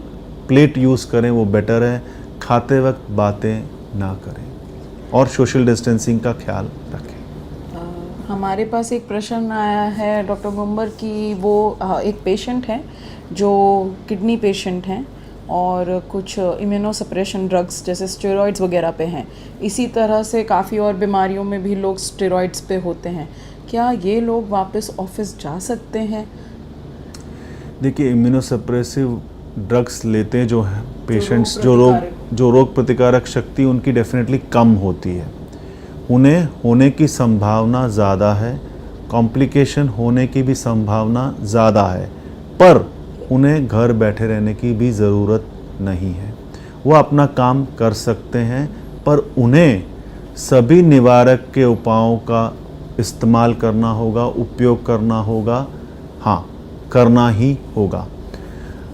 प्लेट यूज़ करें, वो बेटर है। खाते वक्त बातें ना करें और सोशल डिस्टेंसिंग का ख्याल रखें। हमारे पास एक प्रश्न आया है डॉक्टर गुम्बर की, वो एक पेशेंट हैं जो किडनी पेशेंट हैं और कुछ इम्यूनोसप्रेशन ड्रग्स जैसे स्टेरॉइड्स वगैरह पे हैं। इसी तरह से काफ़ी और बीमारियों में भी लोग स्टेरॉइड्स पे होते हैं। क्या ये लोग वापस ऑफिस जा सकते हैं? देखिए, इम्यूनोसप्रेसिव ड्रग्स लेते हैं जो है पेशेंट्स, रोग जो रोग प्रतिकारक शक्ति उनकी डेफिनेटली कम होती है, उन्हें होने की संभावना ज़्यादा है, कॉम्प्लिकेशन होने की भी संभावना ज़्यादा है, पर उन्हें घर बैठे रहने की भी ज़रूरत नहीं है। वो अपना काम कर सकते हैं, पर उन्हें सभी निवारक के उपायों का इस्तेमाल करना होगा, उपयोग करना होगा, हाँ, करना ही होगा।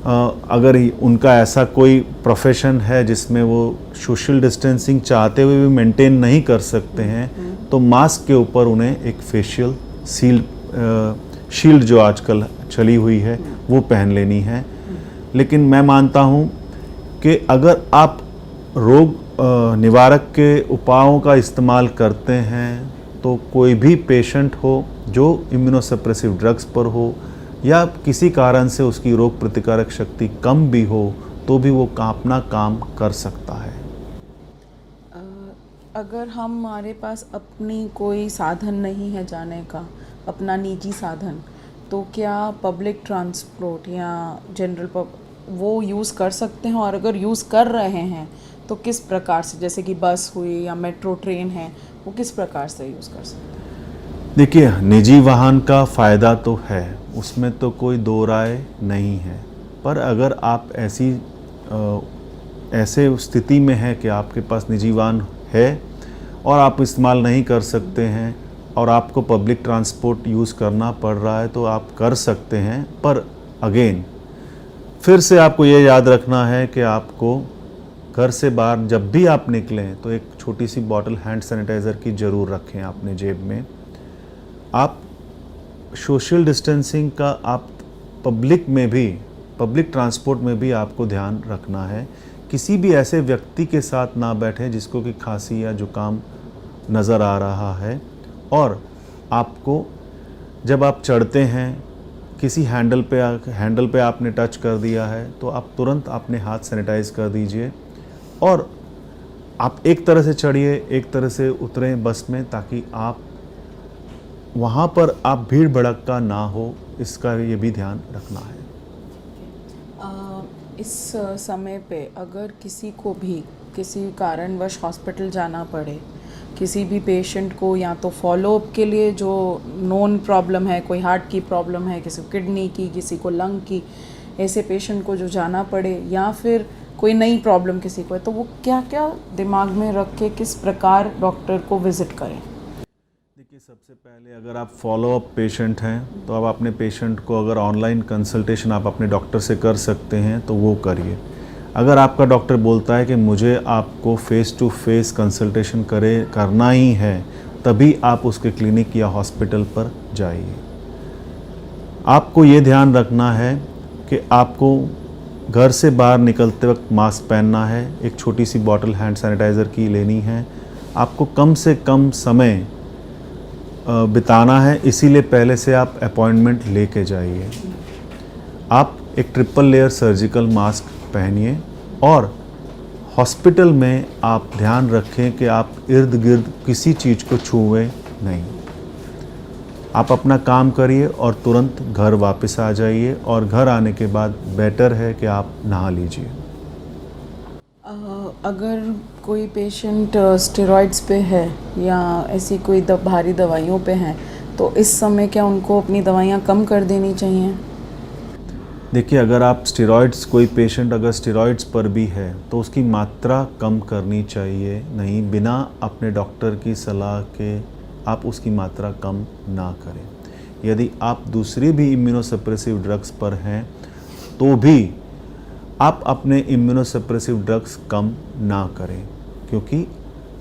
अगर उनका ऐसा कोई प्रोफेशन है जिसमें वो सोशल डिस्टेंसिंग चाहते हुए भी मेंटेन नहीं कर सकते हैं, तो मास्क के ऊपर उन्हें एक फेशियल शील्ड जो आजकल चली हुई है वो पहन लेनी है। लेकिन मैं मानता हूँ कि अगर आप रोग निवारक के उपायों का इस्तेमाल करते हैं, तो कोई भी पेशेंट हो जो इम्यूनोसप्रेसिव ड्रग्स पर हो या किसी कारण से उसकी रोग प्रतिकारक शक्ति कम भी हो, तो भी वो अपना काम कर सकता है। अगर हमारे पास अपनी कोई साधन नहीं है जाने का, अपना निजी साधन, तो क्या पब्लिक ट्रांसपोर्ट या जनरल वो यूज़ कर सकते हैं? और अगर यूज़ कर रहे हैं तो किस प्रकार से, जैसे कि बस हुई या मेट्रो ट्रेन है, वो किस प्रकार से यूज़ कर सकते हैं? देखिए, निजी वाहन का फ़ायदा तो है, उसमें तो कोई दो राय नहीं है, पर अगर आप ऐसे स्थिति में हैं कि आपके पास निजी वाहन है और आप इस्तेमाल नहीं कर सकते हैं और आपको पब्लिक ट्रांसपोर्ट यूज़ करना पड़ रहा है, तो आप कर सकते हैं। पर अगेन फिर से आपको ये याद रखना है कि आपको घर से बाहर जब भी आप निकलें तो एक छोटी सी बॉटल हैंड सैनिटाइज़र की ज़रूर रखें अपने जेब में। आप सोशल डिस्टेंसिंग का आप पब्लिक ट्रांसपोर्ट में भी आपको ध्यान रखना है। किसी भी ऐसे व्यक्ति के साथ ना बैठें जिसको कि खांसी या जुकाम नज़र आ रहा है, और आपको जब आप चढ़ते हैं किसी हैंडल पे आपने टच कर दिया है, तो आप तुरंत अपने हाथ सैनिटाइज़ कर दीजिए और आप एक तरह से चढ़िए, एक तरह से उतरें बस में, ताकि आप वहाँ पर आप भीड़ भड़क्का ना हो, इसका ये भी ध्यान रखना है। इस समय पे अगर किसी को भी किसी कारणवश हॉस्पिटल जाना पड़े, किसी भी पेशेंट को, या तो फॉलोअप के लिए जो नोन प्रॉब्लम है, कोई हार्ट की प्रॉब्लम है, किसी को किडनी की, किसी को लंग की, ऐसे पेशेंट को जो जाना पड़े, या फिर कोई नई प्रॉब्लम किसी को है, तो वो क्या क्या दिमाग में रख के किस प्रकार डॉक्टर को विज़िट करें? देखिए, सबसे पहले अगर आप फॉलोअप पेशेंट हैं तो आप अपने पेशेंट को, अगर ऑनलाइन कंसल्टेशन आप अपने डॉक्टर से कर सकते हैं तो वो करिए। अगर आपका डॉक्टर बोलता है कि मुझे आपको फ़ेस टू फेस कंसल्टेशन करना ही है, तभी आप उसके क्लिनिक या हॉस्पिटल पर जाइए। आपको ये ध्यान रखना है कि आपको घर से बाहर निकलते वक्त मास्क पहनना है, एक छोटी सी बॉटल हैंड सैनिटाइज़र की लेनी है, आपको कम से कम समय बिताना है, इसीलिए पहले से आप अपॉइंटमेंट लेके जाइए। आप एक ट्रिपल लेयर सर्जिकल मास्क पहनिए और हॉस्पिटल में आप ध्यान रखें कि आप इर्द गिर्द किसी चीज़ को छुएं नहीं। आप अपना काम करिए और तुरंत घर वापस आ जाइए, और घर आने के बाद बेटर है कि आप नहा लीजिए। अगर कोई पेशेंट स्टेरॉइड्स पे है या ऐसी कोई भारी दवाइयों पे है तो इस समय क्या उनको अपनी दवाइयाँ कम कर देनी चाहिए? देखिए, अगर आप स्टेरॉइड्स, कोई पेशेंट अगर स्टेरॉइड्स पर भी है तो उसकी मात्रा कम करनी चाहिए, नहीं बिना अपने डॉक्टर की सलाह के आप उसकी मात्रा कम ना करें। यदि आप दूसरी भी इम्यूनोसप्रेसिव ड्रग्स पर हैं तो भी आप अपने इम्यूनोसप्रेसिव ड्रग्स कम ना करें, क्योंकि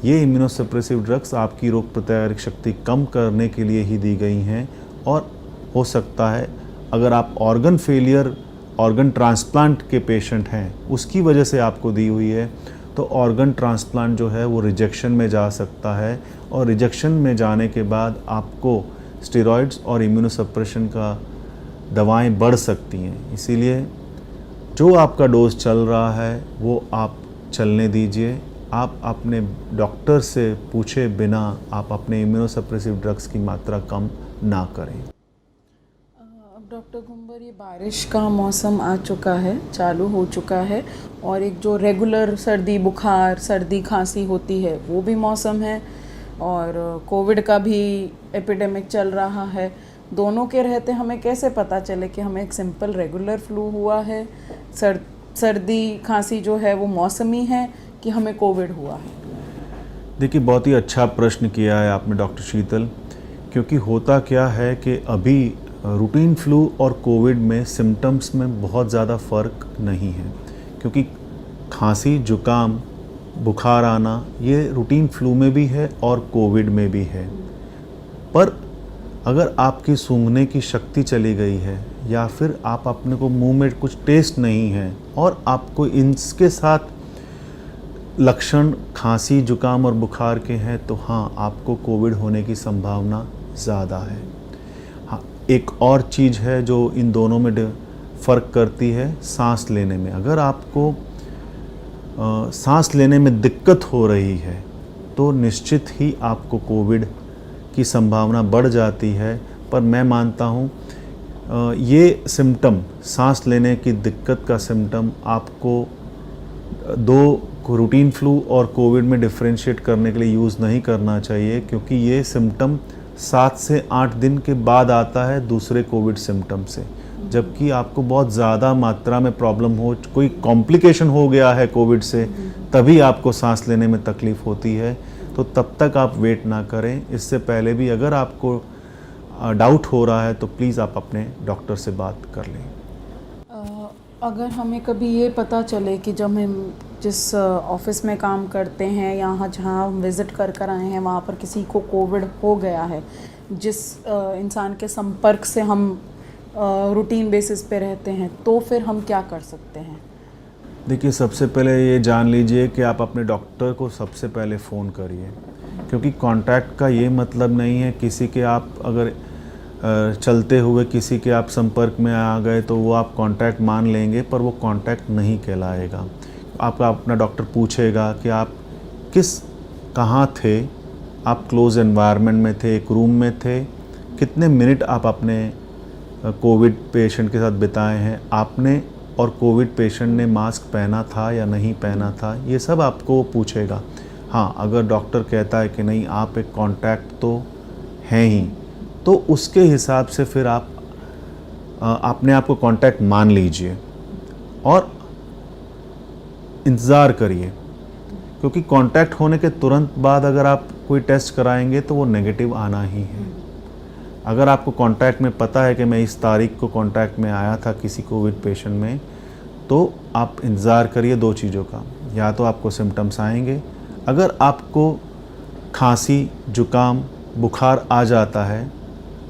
ये इम्यूनोसप्रेसिव ड्रग्स आपकी रोग प्रतिकारक शक्ति कम करने के लिए ही दी गई हैं। और हो सकता है अगर आप ऑर्गन फेलियर, ऑर्गन ट्रांसप्लांट के पेशेंट हैं, उसकी वजह से आपको दी हुई है, तो ऑर्गन ट्रांसप्लांट जो है वो रिजेक्शन में जा सकता है और रिजेक्शन में जाने के बाद आपको स्टेरॉइड्स और इम्यूनोसप्रेशन का दवाएं बढ़ सकती हैं। इसीलिए जो आपका डोज चल रहा है वो आप चलने दीजिए। आप अपने डॉक्टर से पूछे बिना आप अपने इम्यूनोसप्रेसिव ड्रग्स की मात्रा कम ना करें। अब डॉक्टर गुम्बर, ये बारिश का मौसम आ चुका है, चालू हो चुका है, और एक जो रेगुलर सर्दी बुखार, सर्दी खांसी होती है वो भी मौसम है, और कोविड का भी एपिडेमिक चल रहा है। दोनों के रहते हमें कैसे पता चले कि हमें एक सिंपल रेगुलर फ्लू हुआ है, सर्दी खांसी जो है वो मौसमी है, कि हमें कोविड हुआ है? देखिए, बहुत ही अच्छा प्रश्न किया है आपने डॉक्टर शीतल, क्योंकि होता क्या है कि अभी रूटीन फ्लू और कोविड में सिम्टम्स में बहुत ज़्यादा फ़र्क नहीं है, क्योंकि खांसी, जुकाम, बुखार आना ये रूटीन फ्लू में भी है और कोविड में भी है। पर अगर आपकी सूंघने की शक्ति चली गई है या फिर आप अपने को मुंह में कुछ टेस्ट नहीं है और आपको इनके साथ लक्षण खांसी, जुकाम और बुखार के हैं, तो हाँ, आपको कोविड होने की संभावना ज़्यादा है। हाँ, एक और चीज़ है जो इन दोनों में फ़र्क करती है, सांस लेने में। अगर आपको सांस लेने में दिक्कत हो रही है तो निश्चित ही आपको कोविड की संभावना बढ़ जाती है। पर मैं मानता हूँ ये सिम्टम, सांस लेने की दिक्कत का सिम्टम आपको दो रूटीन फ्लू और कोविड में डिफरेंशिएट करने के लिए यूज़ नहीं करना चाहिए, क्योंकि ये सिम्टम 7 से 8 दिन के बाद आता है दूसरे कोविड सिम्टम से। जबकि आपको बहुत ज़्यादा मात्रा में प्रॉब्लम हो, कोई कॉम्प्लिकेशन हो गया है कोविड से, तभी आपको सांस लेने में तकलीफ़ होती है, तो तब तक आप वेट ना करें। इससे पहले भी अगर आपको डाउट हो रहा है तो प्लीज़ आप अपने डॉक्टर से बात कर लें। अगर हमें कभी ये पता चले कि जब हम जिस ऑफिस में काम करते हैं, यहाँ जहाँ हम विज़िट कर आए हैं, वहाँ पर किसी को कोविड हो गया है, जिस इंसान के संपर्क से हम रूटीन बेसिस पे रहते हैं, तो फिर हम क्या कर सकते हैं? देखिए, सबसे पहले ये जान लीजिए कि आप अपने डॉक्टर को सबसे पहले फ़ोन करिए, क्योंकि कांटेक्ट का ये मतलब नहीं है किसी के आप अगर चलते हुए किसी के आप संपर्क में आ गए तो वो आप कांटेक्ट मान लेंगे, पर वो कांटेक्ट नहीं कहलाएगा। आपका अपना डॉक्टर पूछेगा कि आप कहाँ थे, आप क्लोज़ एनवायरनमेंट में थे, एक रूम में थे, कितने मिनट आप अपने कोविड पेशेंट के साथ बिताए हैं, आपने और कोविड पेशेंट ने मास्क पहना था या नहीं पहना था, ये सब आपको पूछेगा। हाँ, अगर डॉक्टर कहता है कि नहीं, आप एक कांटेक्ट तो हैं ही, तो उसके हिसाब से फिर आप अपने आप को कांटेक्ट मान लीजिए और इंतज़ार करिए, क्योंकि कांटेक्ट होने के तुरंत बाद अगर आप कोई टेस्ट कराएंगे तो वो नेगेटिव आना ही है। अगर आपको कांटेक्ट में पता है कि मैं इस तारीख को कांटेक्ट में आया था किसी कोविड पेशेंट में, तो आप इंतज़ार करिए दो चीज़ों का, या तो आपको सिम्टम्स आएंगे, अगर आपको खांसी, जुकाम, बुखार आ जाता है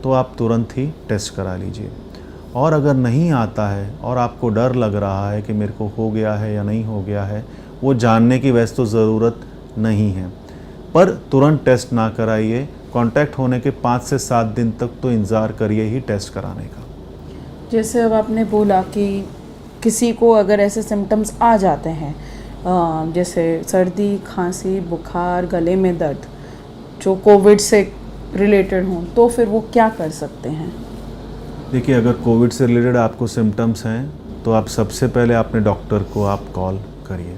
तो आप तुरंत ही टेस्ट करा लीजिए, और अगर नहीं आता है और आपको डर लग रहा है कि मेरे को हो गया है या नहीं हो गया है, वो जानने की वैसे तो ज़रूरत नहीं है, पर तुरंत टेस्ट ना कराइए। कांटेक्ट होने के 5 से 7 दिन तक तो इंतज़ार करिए ही टेस्ट कराने का। जैसे अब आपने बोला कि किसी को अगर ऐसे सिम्टम्स आ जाते हैं, जैसे सर्दी, खांसी, बुखार, गले में दर्द, जो कोविड से रिलेटेड हों, तो फिर वो क्या कर सकते हैं? देखिए, अगर कोविड से रिलेटेड आपको सिम्टम्स हैं तो आप सबसे पहले अपने डॉक्टर को आप कॉल करिए।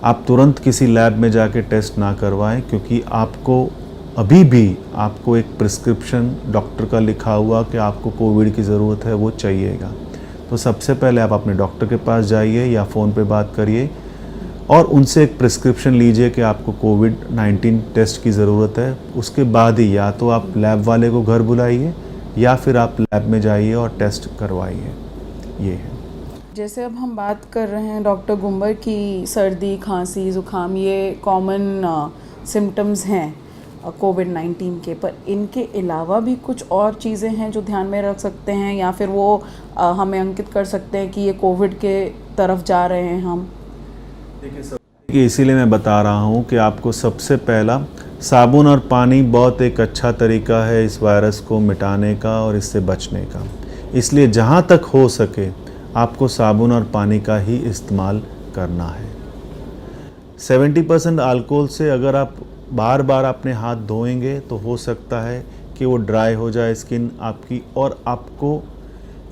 आप तुरंत किसी लैब में जाके टेस्ट ना करवाएं, क्योंकि आपको अभी भी आपको एक प्रिस्क्रिप्शन डॉक्टर का लिखा हुआ कि आपको कोविड की ज़रूरत है वो चाहिएगा। तो सबसे पहले आप अपने डॉक्टर के पास जाइए या फ़ोन पे बात करिए और उनसे एक प्रिस्क्रिप्शन लीजिए कि आपको कोविड-19 टेस्ट की ज़रूरत है। उसके बाद ही या तो आप लैब वाले को घर बुलाइए या फिर आप लैब में जाइए और टेस्ट करवाइए। ये है। जैसे अब हम बात कर रहे हैं डॉक्टर गुम्बर की सर्दी, खांसी, ज़ुकाम ये कॉमन सिम्टम्स हैं कोविड-19 के, पर इनके अलावा भी कुछ और चीज़ें हैं जो ध्यान में रख सकते हैं या फिर वो हमें अंकित कर सकते हैं कि ये कोविड के तरफ जा रहे हैं हम? देखिए, इसीलिए मैं बता रहा हूँ कि आपको सबसे पहला साबुन और पानी बहुत एक अच्छा तरीका है इस वायरस को मिटाने का और इससे बचने का। इसलिए जहाँ तक हो सके आपको साबुन और पानी का ही इस्तेमाल करना है। 70% अल्कोहल से अगर आप बार बार अपने हाथ धोएंगे तो हो सकता है कि वो ड्राई हो जाए स्किन आपकी, और आपको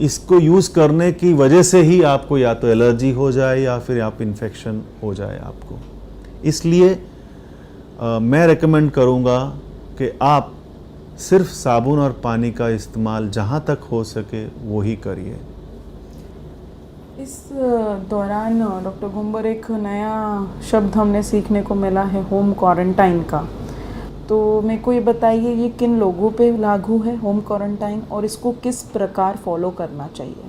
इसको यूज़ करने की वजह से ही आपको या तो एलर्जी हो जाए या फिर आप इन्फेक्शन हो जाए आपको। इसलिए मैं रेकमेंड करूँगा कि आप सिर्फ साबुन और पानी का इस्तेमाल जहाँ तक हो सके वो ही करिए। इस दौरान डॉक्टर गुम्बर एक नया शब्द हमने सीखने को मिला है होम क्वारंटाइन का, तो मेरे को ये बताइए ये किन लोगों पे लागू है होम क्वारंटाइन और इसको किस प्रकार फॉलो करना चाहिए?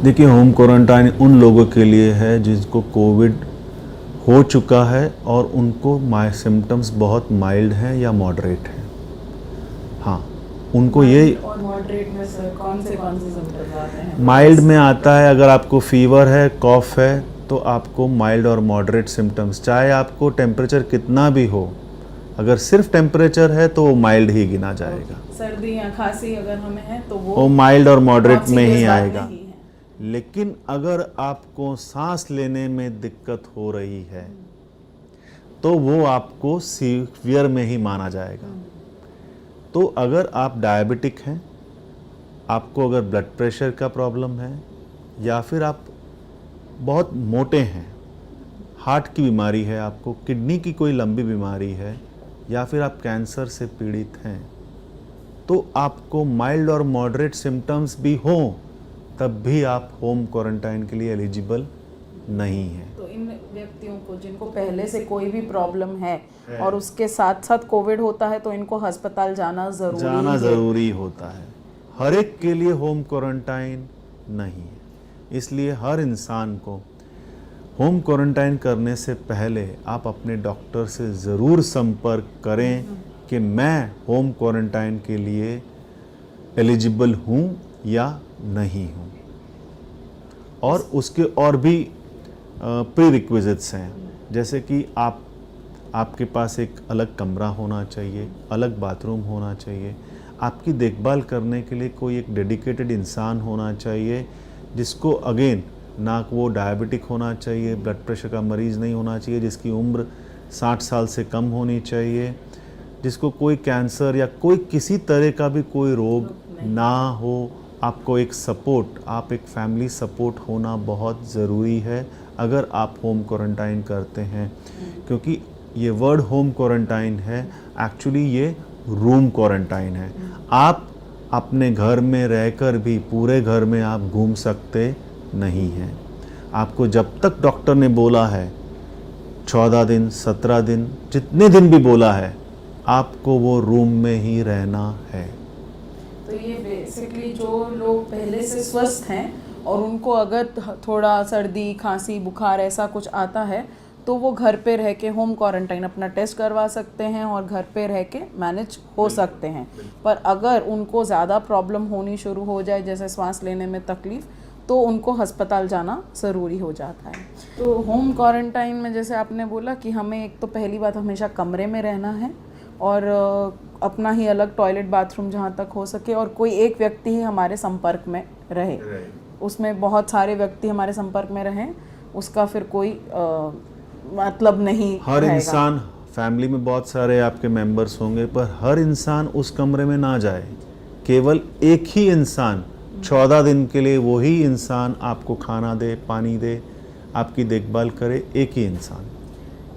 देखिए, होम क्वारंटाइन उन लोगों के लिए है जिनको कोविड हो चुका है और उनको सिम्टम्स बहुत माइल्ड हैं या मॉडरेट हैं। हाँ, उनको ये और मॉडरेट में सर कौन से सिम्टम्स आते हैं? माइल्ड में आता है अगर आपको फीवर है, कॉफ है, तो आपको माइल्ड और मॉडरेट सिम्टम्स, चाहे आपको टेम्परेचर कितना भी हो, अगर सिर्फ टेम्परेचर है तो वो माइल्ड ही गिना जाएगा। सर्दी या खांसी अगर हमें है तो वो माइल्ड और मॉडरेट में ही सीरियस बात आएगा। नहीं है। लेकिन अगर आपको सांस लेने में दिक्कत हो रही है तो वो आपको सीवियर में ही माना जाएगा। तो अगर आप डायबिटिक हैं, आपको अगर ब्लड प्रेशर का प्रॉब्लम है, या फिर आप बहुत मोटे हैं, हार्ट की बीमारी है, आपको किडनी की कोई लंबी बीमारी है, या फिर आप कैंसर से पीड़ित हैं, तो आपको माइल्ड और मॉडरेट सिम्टम्स भी हों तब भी आप होम क्वारंटाइन के लिए एलिजिबल नहीं हैं। तो इन व्यक्तियों को जिनको पहले से कोई भी प्रॉब्लम है और उसके साथ साथ कोविड होता है तो इनको अस्पताल जाना ज़रूरी होता है। हर एक के लिए होम क्वारंटाइन नहीं है। इसलिए हर इंसान को होम क्वारंटाइन करने से पहले आप अपने डॉक्टर से ज़रूर संपर्क करें कि मैं होम क्वारंटाइन के लिए एलिजिबल हूँ या नहीं हूँ। और उसके और भी प्री रिक्विजिट्स हैं, जैसे कि आपके पास एक अलग कमरा होना चाहिए, अलग बाथरूम होना चाहिए, आपकी देखभाल करने के लिए कोई एक डेडिकेटेड इंसान होना चाहिए जिसको अगेन ना वो डायबिटिक होना चाहिए, ब्लड प्रेशर का मरीज़ नहीं होना चाहिए, जिसकी उम्र 60 साल से कम होनी चाहिए, जिसको कोई कैंसर या कोई किसी तरह का भी कोई रोग ना हो। आपको एक सपोर्ट, आप एक फैमिली सपोर्ट होना बहुत ज़रूरी है अगर आप होम क्वारंटाइन करते हैं, क्योंकि ये वर्ड होम क्वारंटाइन है, एक्चुअली ये रूम क्वारंटाइन है। आप अपने घर में रहकर भी पूरे घर में आप घूम सकते नहीं हैं। आपको जब तक डॉक्टर ने बोला है 14 दिन, 17 दिन, जितने दिन भी बोला है, आपको वो रूम में ही रहना है। तो ये बेसिकली जो लोग पहले से स्वस्थ हैं और उनको अगर थोड़ा सर्दी, खांसी, बुखार ऐसा कुछ आता है तो वो घर पे रह के होम क्वारंटाइन अपना टेस्ट करवा सकते हैं और घर पे रह के मैनेज हो सकते हैं। पर अगर उनको ज़्यादा प्रॉब्लम होनी शुरू हो जाए, जैसे सांस लेने में तकलीफ़, तो उनको अस्पताल जाना ज़रूरी हो जाता है। तो होम क्वारंटाइन में जैसे आपने बोला कि हमें एक तो पहली बात हमेशा कमरे में रहना है और अपना ही अलग टॉयलेट, बाथरूम जहाँ तक हो सके, और कोई एक व्यक्ति ही हमारे संपर्क में रहे। उसमें बहुत सारे व्यक्ति हमारे संपर्क में रहें उसका फिर कोई मतलब नहीं। हर इंसान, फैमिली में बहुत सारे आपके मेंबर्स होंगे, पर हर इंसान उस कमरे में ना जाए। केवल एक ही इंसान 14 दिन के लिए वही इंसान आपको खाना दे, पानी दे, आपकी देखभाल करे एक ही इंसान।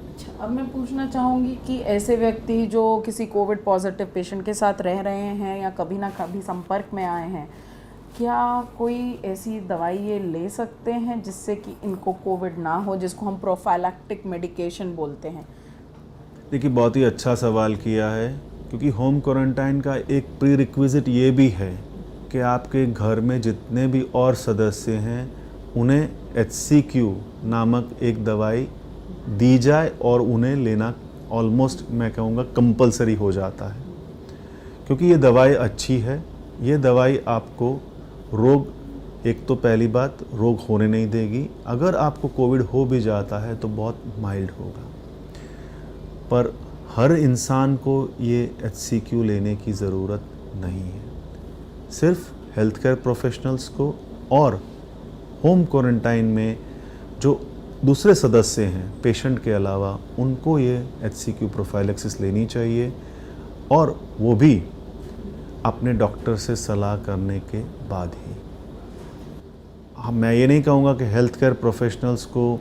अच्छा, अब मैं पूछना चाहूँगी कि ऐसे व्यक्ति जो किसी कोविड पॉजिटिव पेशेंट के साथ रह रहे हैं या कभी ना कभी संपर्क में आए हैं, क्या कोई ऐसी दवाई ये ले सकते हैं जिससे कि इनको कोविड ना हो, जिसको हम प्रोफाइलैक्टिक मेडिकेशन बोलते हैं? देखिए, बहुत ही अच्छा सवाल किया है, क्योंकि होम क्वारंटाइन का एक प्री रिक्विजिट ये भी है कि आपके घर में जितने भी और सदस्य हैं उन्हें HCQ नामक एक दवाई दी जाए और उन्हें लेना ऑलमोस्ट मैं कहूँगा कंपलसरी हो जाता है, क्योंकि ये दवाई अच्छी है। ये दवाई आपको रोग, एक तो पहली बात, रोग होने नहीं देगी। अगर आपको कोविड हो भी जाता है तो बहुत माइल्ड होगा, पर हर इंसान को ये HCQ लेने की ज़रूरत नहीं है। सिर्फ हेल्थ केयर प्रोफेशनल्स को और होम क्वारंटाइन में जो दूसरे सदस्य हैं पेशेंट के अलावा, उनको ये HCQ प्रोफाइलैक्सिस लेनी चाहिए, और वो भी अपने डॉक्टर से सलाह करने के बाद ही। मैं ये नहीं कहूँगा कि हेल्थ केयर प्रोफेशनल्स को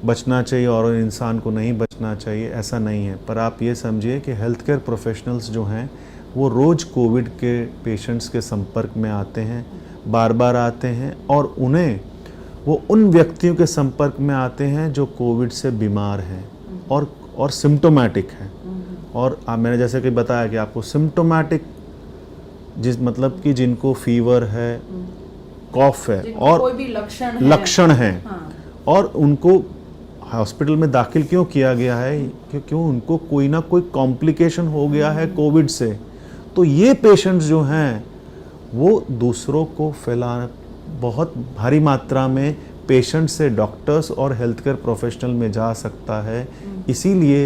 बचना चाहिए और इंसान को नहीं बचना चाहिए, ऐसा नहीं है। पर आप ये समझिए कि हेल्थ केयर प्रोफेशनल्स जो हैं वो रोज़ कोविड के पेशेंट्स के संपर्क में आते हैं, बार बार आते हैं, और वो उन व्यक्तियों के संपर्क में आते हैं जो कोविड से बीमार हैं और सिम्टोमेटिक हैं। और मैंने जैसे कि बताया कि आपको सिम्टोमेटिक मतलब कि जिनको फीवर है, कॉफ है और कोई भी लक्षण हैं, हाँ। और उनको हॉस्पिटल में दाखिल क्यों किया गया है, क्योंकि उनको कोई ना कोई कॉम्प्लिकेशन हो गया है कोविड से। तो ये पेशेंट्स जो हैं वो दूसरों को फैला, बहुत भारी मात्रा में पेशेंट से डॉक्टर्स और हेल्थ केयर प्रोफेशनल में जा सकता है। इसीलिए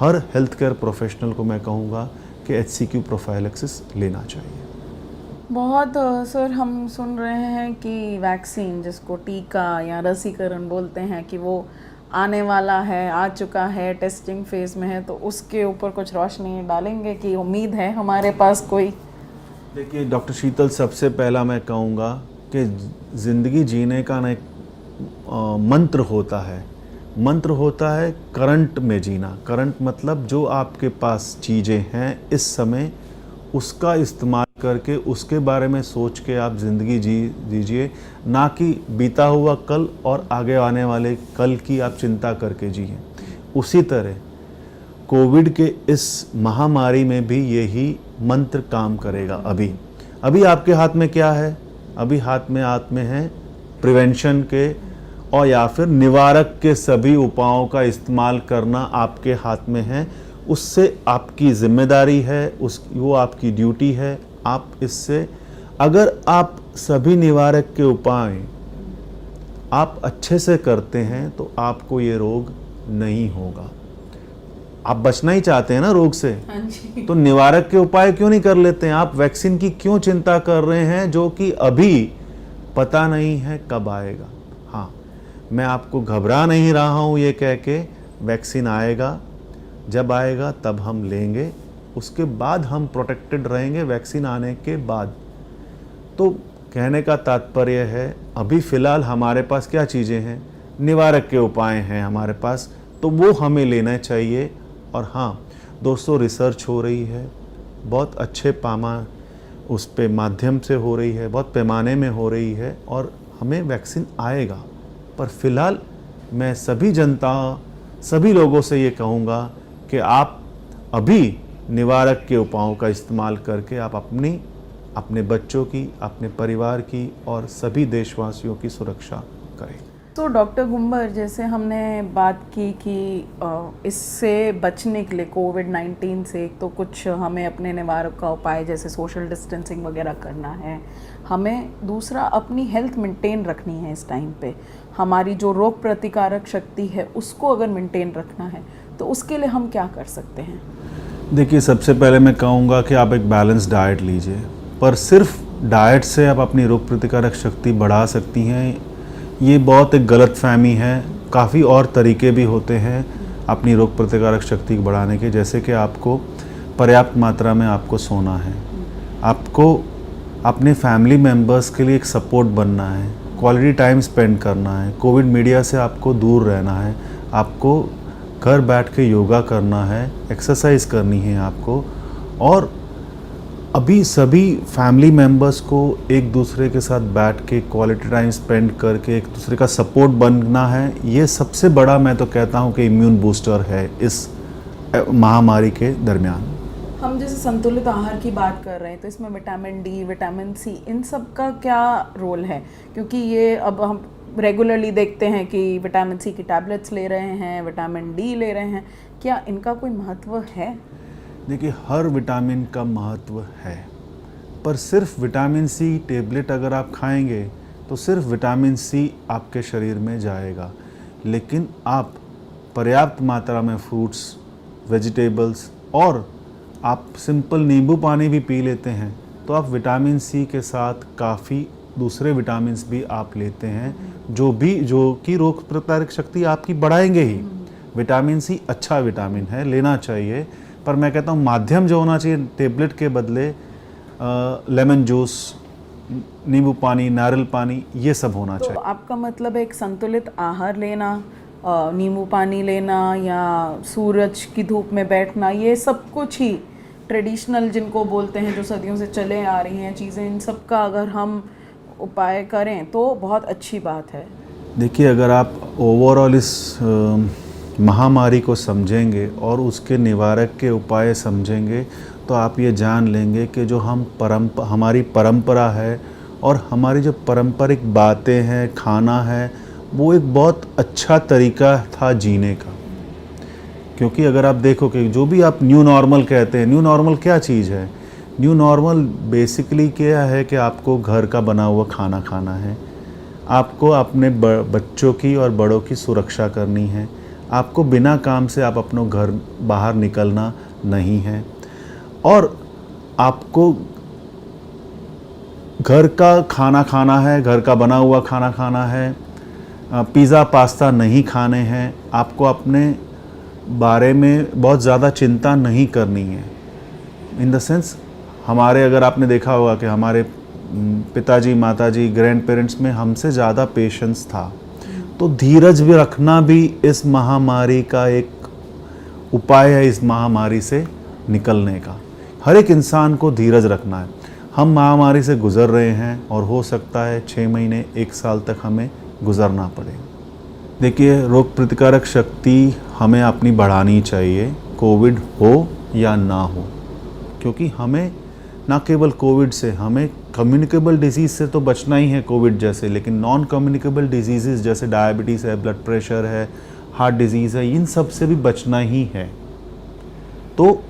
हर हेल्थ केयर प्रोफेशनल को मैं कहूँगा कि HCQ प्रोफाइलैक्सिस लेना चाहिए। बहुत सर, हम सुन रहे हैं कि वैक्सीन, जिसको टीका या रसीकरण बोलते हैं, कि वो आने वाला है, आ चुका है, टेस्टिंग फेज में है, तो उसके ऊपर कुछ रोशनी डालेंगे कि उम्मीद है हमारे पास कोई? देखिए डॉक्टर शीतल, सबसे पहला मैं कहूँगा कि ज़िंदगी जीने का ना एक मंत्र होता है करंट में जीना। करंट मतलब जो आपके पास चीज़ें हैं इस समय, उसका इस्तेमाल करके उसके बारे में सोच के आप ज़िंदगी जीजिए, ना कि बीता हुआ कल और आगे आने वाले कल की आप चिंता करके जिए। उसी तरह कोविड के इस महामारी में भी यही मंत्र काम करेगा। अभी आपके हाथ में क्या है? अभी हाथ में है प्रिवेंशन के और या फिर निवारक के सभी उपायों का इस्तेमाल करना आपके हाथ में है। उससे आपकी जिम्मेदारी है, वो आपकी ड्यूटी है। आप इससे, अगर आप सभी निवारक के उपाय आप अच्छे से करते हैं तो आपको ये रोग नहीं होगा। आप बचना ही चाहते हैं ना रोग से, तो निवारक के उपाय क्यों नहीं कर लेते हैं? आप वैक्सीन की क्यों चिंता कर रहे हैं, जो कि अभी पता नहीं है कब आएगा? हाँ, मैं आपको घबरा नहीं रहा हूँ ये कह के, वैक्सीन आएगा, जब आएगा तब हम लेंगे, उसके बाद हम प्रोटेक्टेड रहेंगे वैक्सीन आने के बाद। तो कहने का तात्पर्य है, अभी फ़िलहाल हमारे पास क्या चीज़ें हैं? निवारक के उपाय हैं हमारे पास, तो वो हमें लेना चाहिए। और हाँ दोस्तों, रिसर्च हो रही है, बहुत अच्छे उस पे माध्यम से हो रही है, बहुत पैमाने में हो रही है, और हमें वैक्सीन आएगा। पर फिलहाल मैं सभी लोगों से ये कहूँगा कि आप अभी निवारक के उपायों का इस्तेमाल करके आप अपने बच्चों की, अपने परिवार की और सभी देशवासियों की सुरक्षा करें। तो डॉक्टर गुम्बर, जैसे हमने बात की कि इससे बचने के लिए कोविड-19 से, तो कुछ हमें अपने निवारक का उपाय जैसे सोशल डिस्टेंसिंग वगैरह करना है, हमें दूसरा अपनी हेल्थ मेंटेन रखनी है इस टाइम पे, हमारी जो रोग प्रतिकारक शक्ति है उसको अगर मेंटेन रखना है, तो उसके लिए हम क्या कर सकते हैं? देखिए, सबसे पहले मैं कहूँगा कि आप एक बैलेंस डाइट लीजिए, पर सिर्फ डाइट से आप अपनी रोग प्रतिकारक शक्ति बढ़ा सकती हैं, ये बहुत एक गलत फहमी है। काफ़ी और तरीके भी होते हैं अपनी रोग प्रतिकारक शक्ति को बढ़ाने के, जैसे कि आपको पर्याप्त मात्रा में आपको सोना है, आपको अपने फैमिली मेम्बर्स के लिए एक सपोर्ट बनना है। क्वालिटी टाइम स्पेंड करना है, कोविड मीडिया से आपको दूर रहना है, आपको घर बैठ के योगा करना है, एक्सरसाइज करनी है आपको, और अभी सभी फैमिली मेम्बर्स को एक दूसरे के साथ बैठ के क्वालिटी टाइम स्पेंड करके एक दूसरे का सपोर्ट बनना है। ये सबसे बड़ा मैं तो कहता हूँ कि इम्यून बूस्टर है इस महामारी के दरमियान। हम जैसे संतुलित आहार की बात कर रहे हैं तो इसमें विटामिन डी, विटामिन सी, इन सब का क्या रोल है? क्योंकि ये अब हम रेगुलरली देखते हैं कि विटामिन सी की टैबलेट्स ले रहे हैं, विटामिन डी ले रहे हैं, क्या इनका कोई महत्व है? देखिए, हर विटामिन का महत्व है, पर सिर्फ विटामिन सी टेबलेट अगर आप खाएंगे तो सिर्फ विटामिन सी आपके शरीर में जाएगा, लेकिन आप पर्याप्त मात्रा में फ्रूट्स, वेजिटेबल्स और आप सिंपल नींबू पानी भी पी लेते हैं तो आप विटामिन सी के साथ काफ़ी दूसरे विटामिन्स भी आप लेते हैं जो कि रोग प्रतिकारक शक्ति आपकी बढ़ाएंगे ही। विटामिन सी अच्छा विटामिन है, लेना चाहिए, पर मैं कहता हूँ माध्यम जो होना चाहिए, टेबलेट के बदले लेमन जूस, नींबू पानी, नारियल पानी, ये सब होना चाहिए। तो आपका मतलब एक संतुलित आहार लेना, नींबू पानी लेना या सूरज की धूप में बैठना, ये सब कुछ ही ट्रेडिशनल जिनको बोलते हैं, जो सदियों से चले आ रही हैं चीज़ें, इन सब का अगर हम उपाय करें तो बहुत अच्छी बात है। देखिए, अगर आप ओवरऑल इस महामारी को समझेंगे और उसके निवारक के उपाय समझेंगे तो आप ये जान लेंगे कि जो हमारी परंपरा है और हमारी जो पारंपरिक बातें हैं, खाना है, वो एक बहुत अच्छा तरीका था जीने का। क्योंकि अगर आप देखो कि जो भी आप न्यू नॉर्मल कहते हैं, न्यू नॉर्मल क्या चीज़ है? न्यू नॉर्मल बेसिकली क्या है कि आपको घर का बना हुआ खाना खाना है, आपको अपने बच्चों की और बड़ों की सुरक्षा करनी है, आपको बिना काम से आप अपने घर बाहर निकलना नहीं है, और आपको घर का खाना खाना है, घर का बना हुआ खाना खाना है, पिज़्ज़ा पास्ता नहीं खाने हैं, आपको अपने बारे में बहुत ज़्यादा चिंता नहीं करनी है। इन द सेंस, हमारे अगर आपने देखा होगा कि हमारे पिताजी, माताजी, ग्रैंड पेरेंट्स में हमसे ज़्यादा पेशेंस था, तो धीरज भी रखना भी इस महामारी का एक उपाय है, इस महामारी से निकलने का। हर एक इंसान को धीरज रखना है। हम महामारी से गुज़र रहे हैं और हो सकता है 6 महीने, 1 साल तक हमें गुज़रना पड़े। देखिए, रोग प्रतिकारक शक्ति हमें अपनी बढ़ानी चाहिए, कोविड हो या ना हो, क्योंकि हमें ना केवल कोविड से, हमें कम्युनिकेबल डिजीज़ से तो बचना ही है कोविड जैसे, लेकिन नॉन कम्युनिकेबल डिजीज़ जैसे डायबिटीज़ है, ब्लड प्रेशर है, हार्ट डिजीज़ है, इन सब से भी बचना ही है। तो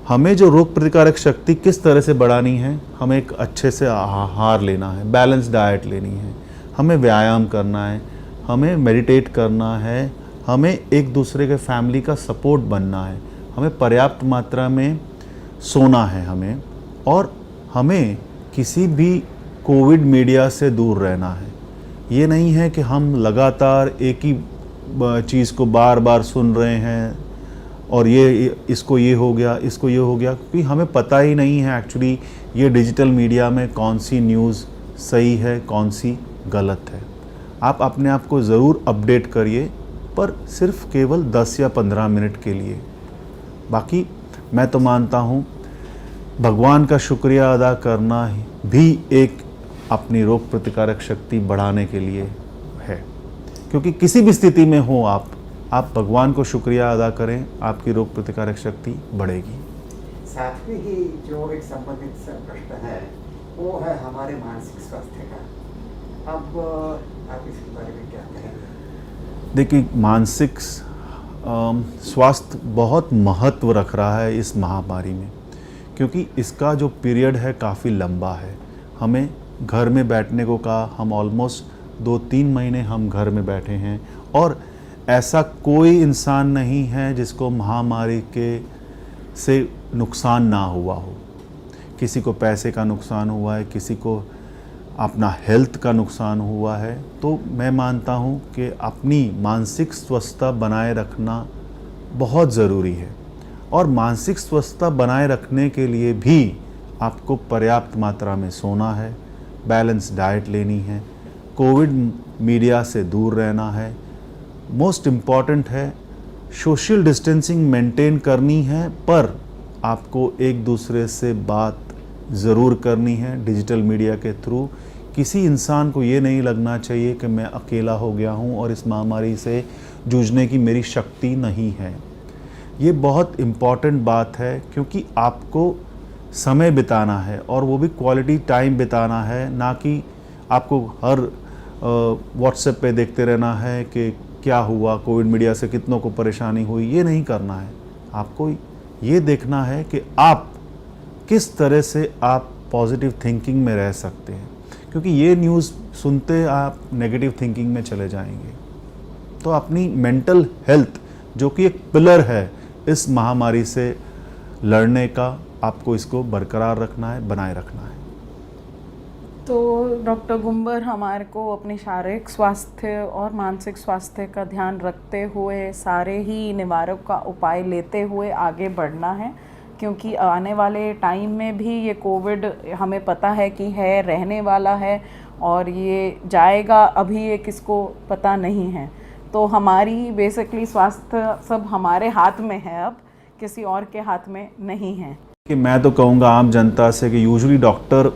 हमें जो रोग प्रतिकारक शक्ति किस तरह से बढ़ानी है, हमें एक अच्छे से आहार लेना है, बैलेंस डाइट लेनी है, हमें व्यायाम करना है, हमें मेडिटेट करना है, हमें एक दूसरे के फैमिली का सपोर्ट बनना है, हमें पर्याप्त मात्रा में सोना है हमें, और हमें किसी भी कोविड मीडिया से दूर रहना है। ये नहीं है कि हम लगातार एक ही चीज़ को बार बार सुन रहे हैं और इसको ये हो गया, इसको ये हो गया, क्योंकि हमें पता ही नहीं है एक्चुअली ये डिजिटल मीडिया में कौन सी न्यूज़ सही है, कौन सी गलत है। आप अपने आप को ज़रूर अपडेट करिए, पर सिर्फ केवल 10 या 15 मिनट के लिए। बाकी मैं तो मानता हूँ भगवान का शुक्रिया अदा करना भी एक अपनी रोग प्रतिकारक शक्ति बढ़ाने के लिए है, क्योंकि किसी भी स्थिति में हो आप भगवान को शुक्रिया अदा करें, आपकी रोग प्रतिकारक शक्ति बढ़ेगी। साथ में ही जो एक संबंधित प्रश्न है वो है हमारे मानसिक स्वास्थ्य का। अब आप इसके बारे में क्या कहेंगे? देखिए, मानसिक स्वास्थ्य बहुत महत्व रख रहा है इस महामारी में, क्योंकि इसका जो पीरियड है काफ़ी लंबा है। हमें घर में बैठने को कहा, हम ऑलमोस्ट 2-3 महीने हम घर में बैठे हैं, और ऐसा कोई इंसान नहीं है जिसको महामारी से नुकसान ना हुआ हो। किसी को पैसे का नुकसान हुआ है, किसी को अपना हेल्थ का नुकसान हुआ है। तो मैं मानता हूँ कि अपनी मानसिक स्वस्थता बनाए रखना बहुत ज़रूरी है, और मानसिक स्वस्थता बनाए रखने के लिए भी आपको पर्याप्त मात्रा में सोना है, बैलेंस डाइट लेनी है, कोविड मीडिया से दूर रहना है। मोस्ट इम्पॉर्टेंट है सोशल डिस्टेंसिंग मेंटेन करनी है, पर आपको एक दूसरे से बात ज़रूर करनी है डिजिटल मीडिया के थ्रू। किसी इंसान को ये नहीं लगना चाहिए कि मैं अकेला हो गया हूँ और इस महामारी से जूझने की मेरी शक्ति नहीं है। ये बहुत इम्पॉर्टेंट बात है, क्योंकि आपको समय बिताना है और वो भी क्वालिटी टाइम बिताना है, ना कि आपको हर व्हाट्सएप पे देखते रहना है कि क्या हुआ, कोविड मीडिया से कितनों को परेशानी हुई। ये नहीं करना है। आपको ये देखना है कि आप किस तरह से आप पॉजिटिव थिंकिंग में रह सकते हैं, क्योंकि ये न्यूज़ सुनते आप नेगेटिव थिंकिंग में चले जाएंगे। तो अपनी मेंटल हेल्थ, जो कि एक पिलर है इस महामारी से लड़ने का, आपको इसको बरकरार रखना है, बनाए रखना है। तो डॉक्टर गुम्बर, हमारे को अपने शारीरिक स्वास्थ्य और मानसिक स्वास्थ्य का ध्यान रखते हुए सारे ही निवारक का उपाय लेते हुए आगे बढ़ना है, क्योंकि आने वाले टाइम में भी ये कोविड हमें पता है कि है, रहने वाला है और ये जाएगा, अभी ये किसको पता नहीं है। तो हमारी बेसिकली स्वास्थ्य सब हमारे हाथ में है, अब किसी और के हाथ में नहीं है। कि मैं तो कहूँगा आम जनता से कि यूजुअली डॉक्टर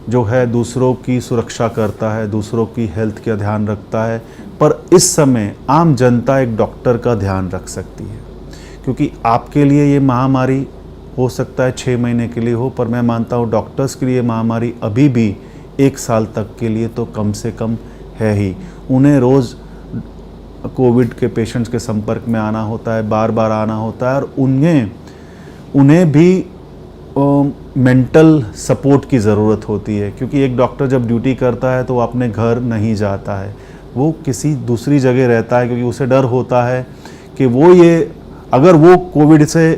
जो है दूसरों की सुरक्षा करता है, दूसरों की हेल्थ का ध्यान रखता है, पर इस समय आम जनता एक डॉक्टर का ध्यान रख सकती है, क्योंकि आपके लिए ये महामारी हो सकता है 6 महीने के लिए हो, पर मैं मानता हूँ डॉक्टर्स के लिए महामारी अभी भी 1 साल तक के लिए तो कम से कम है ही। उन्हें रोज़ कोविड के पेशेंट्स के संपर्क में आना होता है, बार बार आना होता है, और उन्हें भी मेंटल सपोर्ट की ज़रूरत होती है, क्योंकि एक डॉक्टर जब ड्यूटी करता है तो वो अपने घर नहीं जाता है, वो किसी दूसरी जगह रहता है, क्योंकि उसे डर होता है कि अगर वो कोविड से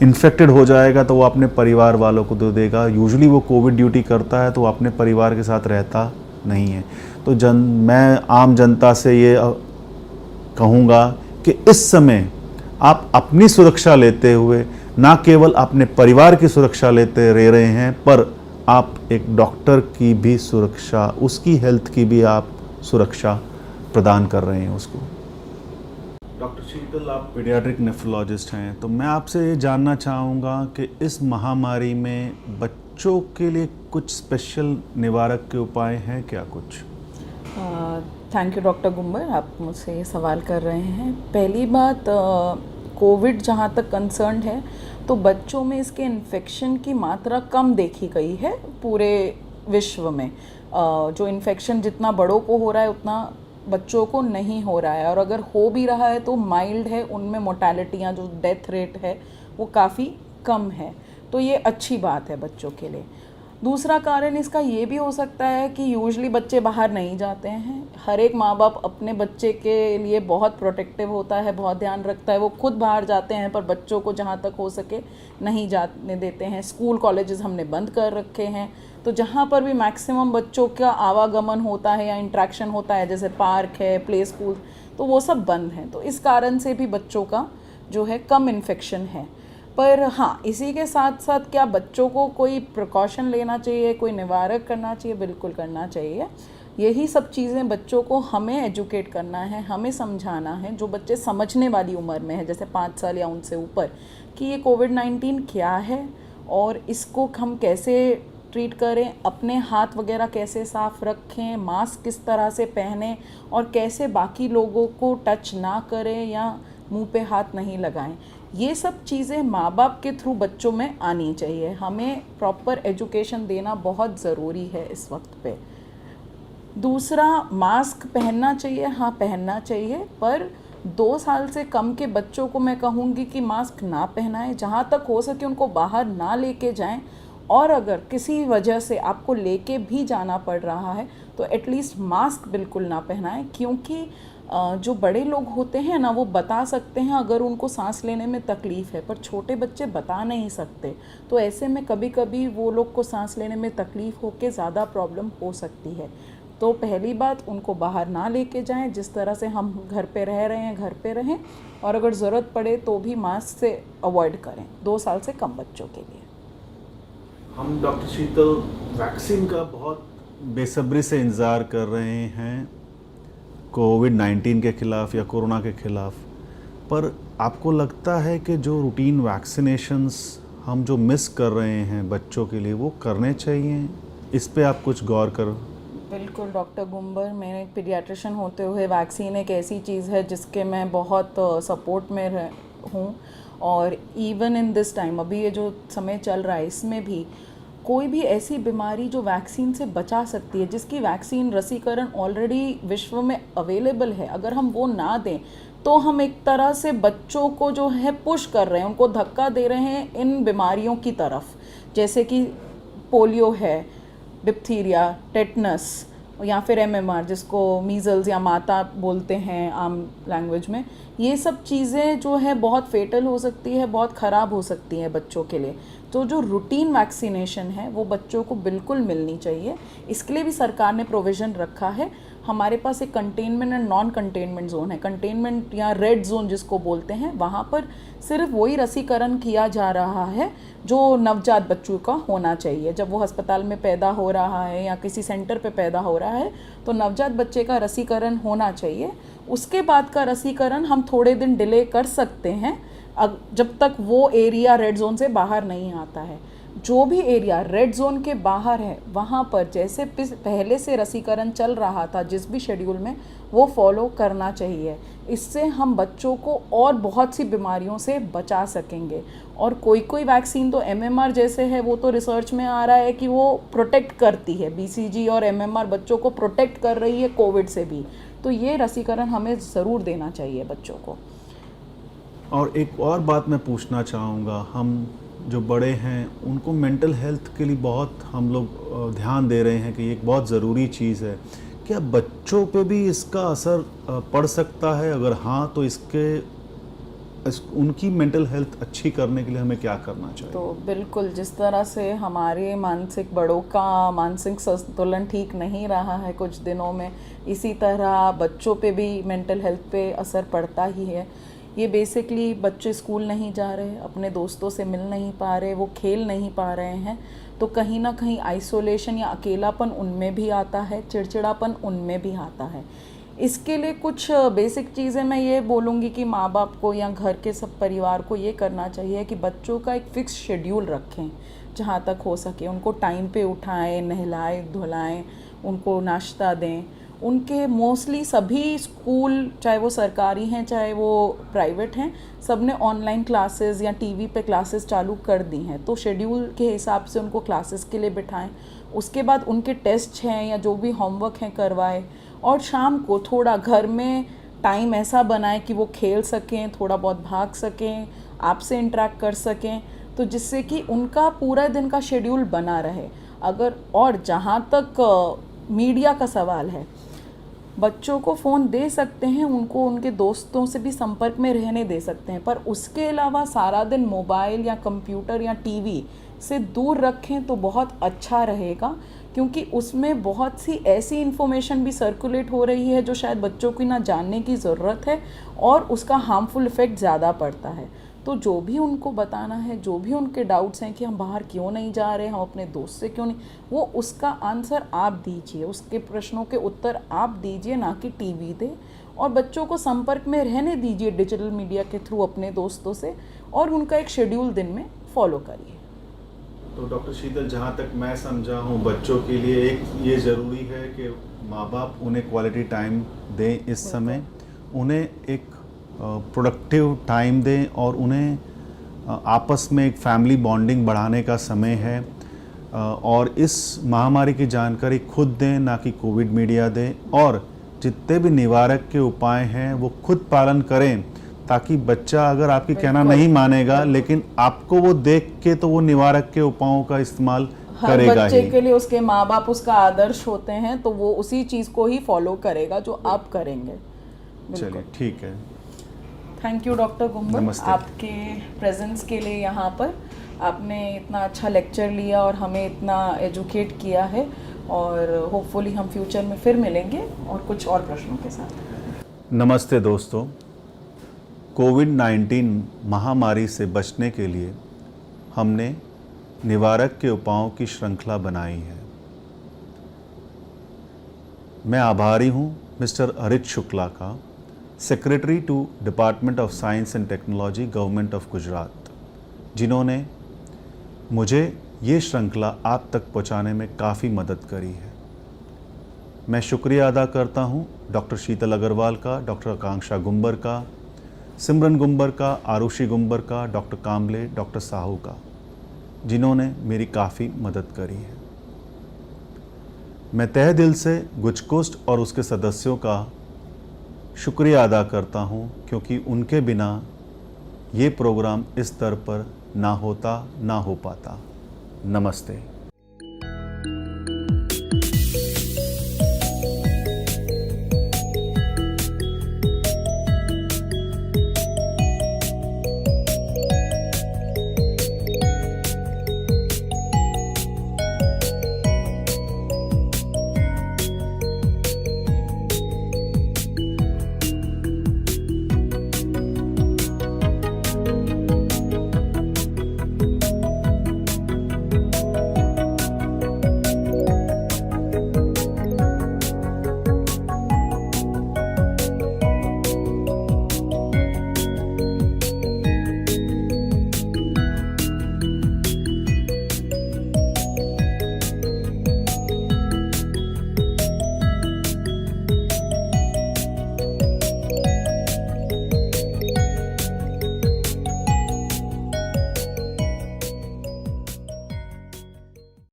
इन्फेक्टेड हो जाएगा तो वो अपने परिवार वालों को दे देगा। यूजुअली वो कोविड ड्यूटी करता है तो वो अपने परिवार के साथ रहता नहीं है। तो मैं आम जनता से ये कहूँगा कि इस समय आप अपनी सुरक्षा लेते हुए ना केवल अपने परिवार की सुरक्षा लेते रह रहे हैं, पर आप एक डॉक्टर की भी सुरक्षा, उसकी हेल्थ की भी आप सुरक्षा प्रदान कर रहे हैं उसको। डॉक्टर शीतल, आप पीडियाट्रिक नेफ्रोलॉजिस्ट हैं, तो मैं आपसे ये जानना चाहूँगा कि इस महामारी में बच्चों के लिए कुछ स्पेशल निवारक के उपाय हैं क्या कुछ? थैंक यू डॉक्टर गुम्बर, आप मुझसे ये सवाल कर रहे हैं। पहली बात, कोविड जहाँ तक कंसर्न है तो बच्चों में इसके इन्फेक्शन की मात्रा कम देखी गई है पूरे विश्व में। जो इन्फेक्शन जितना बड़ों को हो रहा है उतना बच्चों को नहीं हो रहा है, और अगर हो भी रहा है तो माइल्ड है, उनमें मोर्टेलिटी जो डेथ रेट है वो काफ़ी कम है। तो ये अच्छी बात है बच्चों के लिए। दूसरा कारण इसका ये भी हो सकता है कि यूजुअली बच्चे बाहर नहीं जाते हैं। हर एक माँ बाप अपने बच्चे के लिए बहुत प्रोटेक्टिव होता है, बहुत ध्यान रखता है। वो खुद बाहर जाते हैं पर बच्चों को जहाँ तक हो सके नहीं जाने देते हैं। स्कूल कॉलेजेस हमने बंद कर रखे हैं, तो जहाँ पर भी मैक्सिमम बच्चों का आवागमन होता है या इंट्रैक्शन होता है, जैसे पार्क है, प्ले स्कूल, तो वो सब बंद हैं। तो इस कारण से भी बच्चों का जो है कम इन्फेक्शन है। पर हाँ, इसी के साथ साथ क्या बच्चों को कोई प्रिकॉशन लेना चाहिए, कोई निवारक करना चाहिए? बिल्कुल करना चाहिए। यही सब चीज़ें बच्चों को हमें एजुकेट करना है, हमें समझाना है, जो बच्चे समझने वाली उम्र में है, जैसे 5 साल या उनसे ऊपर, कि ये कोविड-19 क्या है और इसको हम कैसे ट्रीट करें, अपने हाथ वगैरह कैसे साफ़ रखें, मास्क किस तरह से पहनें और कैसे बाकी लोगों को टच ना करें या मुंह पे हाथ नहीं लगाएं। ये सब चीज़ें माँ बाप के थ्रू बच्चों में आनी चाहिए। हमें प्रॉपर एजुकेशन देना बहुत ज़रूरी है इस वक्त पे। दूसरा, मास्क पहनना चाहिए, हाँ पहनना चाहिए, पर 2 साल से कम के बच्चों को मैं कहूँगी कि मास्क ना पहनाएं। जहाँ तक हो सके उनको बाहर ना लेके जाएं, और अगर किसी वजह से आपको लेके भी जाना पड़ रहा है तो एटलीस्ट मास्क बिल्कुल ना पहनाएं, क्योंकि जो बड़े लोग होते हैं ना, वो बता सकते हैं अगर उनको सांस लेने में तकलीफ़ है, पर छोटे बच्चे बता नहीं सकते। तो ऐसे में कभी कभी वो लोग को सांस लेने में तकलीफ़ होकर ज़्यादा प्रॉब्लम हो सकती है। तो पहली बात, उनको बाहर ना लेके जाएं। जिस तरह से हम घर पे रह रहे हैं घर पे रहें, और अगर ज़रूरत पड़े तो भी मास्क से अवॉइड करें 2 साल से कम बच्चों के लिए। हम डॉक्टर शीतल वैक्सीन का बहुत बेसब्री से इंतज़ार कर रहे हैं कोविड-19 के ख़िलाफ़ या कोरोना के ख़िलाफ़, पर आपको लगता है कि जो रूटीन वैक्सीनेशंस हम जो मिस कर रहे हैं बच्चों के लिए, वो करने चाहिए? इस पे आप कुछ गौर करो। बिल्कुल डॉक्टर गुम्बर, मैं एक पीडियाट्रिशियन होते हुए वैक्सीन एक ऐसी चीज़ है जिसके मैं बहुत सपोर्ट में हूँ। और इवन इन दिस टाइम, अभी ये जो समय चल रहा है, इसमें भी कोई भी ऐसी बीमारी जो वैक्सीन से बचा सकती है, जिसकी वैक्सीन रसीकरण ऑलरेडी विश्व में अवेलेबल है, अगर हम वो ना दें तो हम एक तरह से बच्चों को जो है पुश कर रहे हैं, उनको धक्का दे रहे हैं इन बीमारियों की तरफ, जैसे कि पोलियो है, डिप्थीरिया, टेटनस या फिर एमएमआर जिसको मीज़ल्स या माता बोलते हैं आम लैंग्वेज में। ये सब चीज़ें जो है बहुत फेटल हो सकती है, बहुत ख़राब हो सकती हैं बच्चों के लिए। तो जो रूटीन वैक्सीनेशन है वो बच्चों को बिल्कुल मिलनी चाहिए। इसके लिए भी सरकार ने प्रोविज़न रखा है। हमारे पास एक containment and non containment zone है। कंटेनमेंट या रेड जोन जिसको बोलते हैं, वहाँ पर सिर्फ वही रसीकरण किया जा रहा है जो नवजात बच्चों का होना चाहिए। जब वो अस्पताल में पैदा हो रहा है या किसी सेंटर पे पैदा हो रहा है तो नवजात बच्चे का रसीकरण होना चाहिए। उसके बाद का रसीकरण हम थोड़े दिन डिले कर सकते हैं जब तक वो एरिया रेड जोन से बाहर नहीं आता है। जो भी एरिया रेड जोन के बाहर है वहाँ पर जैसे पहले से रसीकरण चल रहा था जिस भी शेड्यूल में, वो फॉलो करना चाहिए। इससे हम बच्चों को और बहुत सी बीमारियों से बचा सकेंगे। और कोई कोई वैक्सीन तो एमएमआर जैसे है, वो तो रिसर्च में आ रहा है कि वो प्रोटेक्ट करती है, बीसीजी और एमएमआर बच्चों को प्रोटेक्ट कर रही है कोविड से भी। तो ये रसीकरण हमें ज़रूर देना चाहिए बच्चों को। और एक और बात मैं पूछना चाहूँगा, हम जो बड़े हैं उनको मेंटल हेल्थ के लिए बहुत हम लोग ध्यान दे रहे हैं कि ये एक बहुत ज़रूरी चीज़ है। क्या बच्चों पे भी इसका असर पड़ सकता है? अगर हाँ, तो उनकी मेंटल हेल्थ अच्छी करने के लिए हमें क्या करना चाहिए? तो बिल्कुल, जिस तरह से हमारे मानसिक बड़ों का मानसिक संतुलन ठीक नहीं रहा है कुछ दिनों में, इसी तरह बच्चों पे भी मेंटल हेल्थ पे असर पड़ता ही है। ये बेसिकली बच्चे स्कूल नहीं जा रहे, अपने दोस्तों से मिल नहीं पा रहे, वो खेल नहीं पा रहे हैं, तो कहीं ना कहीं आइसोलेशन या अकेलापन उनमें भी आता है, चिड़चिड़ापन उनमें भी आता है। इसके लिए कुछ बेसिक चीज़ें मैं ये बोलूँगी कि माँ बाप को या घर के सब परिवार को ये करना चाहिए कि बच्चों का एक फ़िक्स शेड्यूल रखें, जहाँ तक हो सके उनको टाइम पे उठाएं, नहलाएं धुलाएं, उनको नाश्ता दें। उनके मोस्टली सभी स्कूल, चाहे वो सरकारी हैं चाहे वो प्राइवेट हैं, सब ने ऑनलाइन क्लासेस या टीवी पे क्लासेस चालू कर दी हैं। तो शेड्यूल के हिसाब से उनको क्लासेस के लिए बिठाएं। उसके बाद उनके टेस्ट हैं या जो भी होमवर्क हैं करवाएं। और शाम को थोड़ा घर में टाइम ऐसा बनाएं कि वो खेल सकें, थोड़ा बहुत भाग सकें, आपसे इंटरेक्ट कर सकें, तो जिससे कि उनका पूरा दिन का शेड्यूल बना रहे। अगर और जहाँ तक मीडिया का सवाल है, बच्चों को फ़ोन दे सकते हैं, उनको उनके दोस्तों से भी संपर्क में रहने दे सकते हैं, पर उसके अलावा सारा दिन मोबाइल या कंप्यूटर या टीवी से दूर रखें तो बहुत अच्छा रहेगा। क्योंकि उसमें बहुत सी ऐसी इन्फॉर्मेशन भी सर्कुलेट हो रही है जो शायद बच्चों की ना जानने की ज़रूरत है और उसका हार्मफुल इफ़ेक्ट ज़्यादा पड़ता है। तो जो भी उनको बताना है, जो भी उनके डाउट्स हैं कि हम बाहर क्यों नहीं जा रहे, हम अपने दोस्त से क्यों नहीं, वो उसका आंसर आप दीजिए, उसके प्रश्नों के उत्तर आप दीजिए, ना कि टीवी दे। और बच्चों को संपर्क में रहने दीजिए डिजिटल मीडिया के थ्रू अपने दोस्तों से, और उनका एक शेड्यूल दिन में फॉलो करिए। तो डॉक्टर शीतल, जहाँ तक मैं समझा हूँ, बच्चों के लिए एक ये ज़रूरी है कि माँ बाप उन्हें क्वालिटी टाइम दें इस समय, उन्हें एक प्रोडक्टिव टाइम दें और उन्हें आपस में एक फैमिली बॉन्डिंग बढ़ाने का समय है। और इस महामारी की जानकारी खुद दें, ना कि कोविड मीडिया दें। और जितने भी निवारक के उपाय हैं वो खुद पालन करें, ताकि बच्चा अगर आपकी कहना नहीं मानेगा, लेकिन आपको वो देख के तो वो निवारक के उपायों का इस्तेमाल करेगा ही। बच्चे के लिए उसके माँ बाप उसका आदर्श होते हैं, तो वो उसी चीज़ को ही फॉलो करेगा जो आप करेंगे। चलिए, ठीक है। थैंक यू डॉक्टर गुम्बर, आपके प्रेजेंस के लिए यहाँ पर। आपने इतना अच्छा लेक्चर लिया और हमें इतना एजुकेट किया है, और होपफुली हम फ्यूचर में फिर मिलेंगे और कुछ और प्रश्नों के साथ। नमस्ते दोस्तों, कोविड-19 महामारी से बचने के लिए हमने निवारक के उपायों की श्रृंखला बनाई है। मैं आभारी हूँ मिस्टर अरित शुक्ला का, secretary to department of science and technology, government of Gujarat, जिन्होंने मुझे ये श्रृंखला आप तक पहुंचाने में काफ़ी मदद करी है। मैं शुक्रिया अदा करता हूं डॉक्टर शीतल अग्रवाल का, डॉक्टर आकांक्षा गुंबर का, सिमरन गुंबर का, आरुषि गुंबर का, डॉक्टर काम्बले, डॉक्टर साहू का, जिन्होंने मेरी काफ़ी मदद करी है। मैं तहे दिल से गुजकोस्ट और उसके सदस्यों का शुक्रिया अदा करता हूं, क्योंकि उनके बिना ये प्रोग्राम इस स्तर पर ना होता, ना हो पाता। नमस्ते।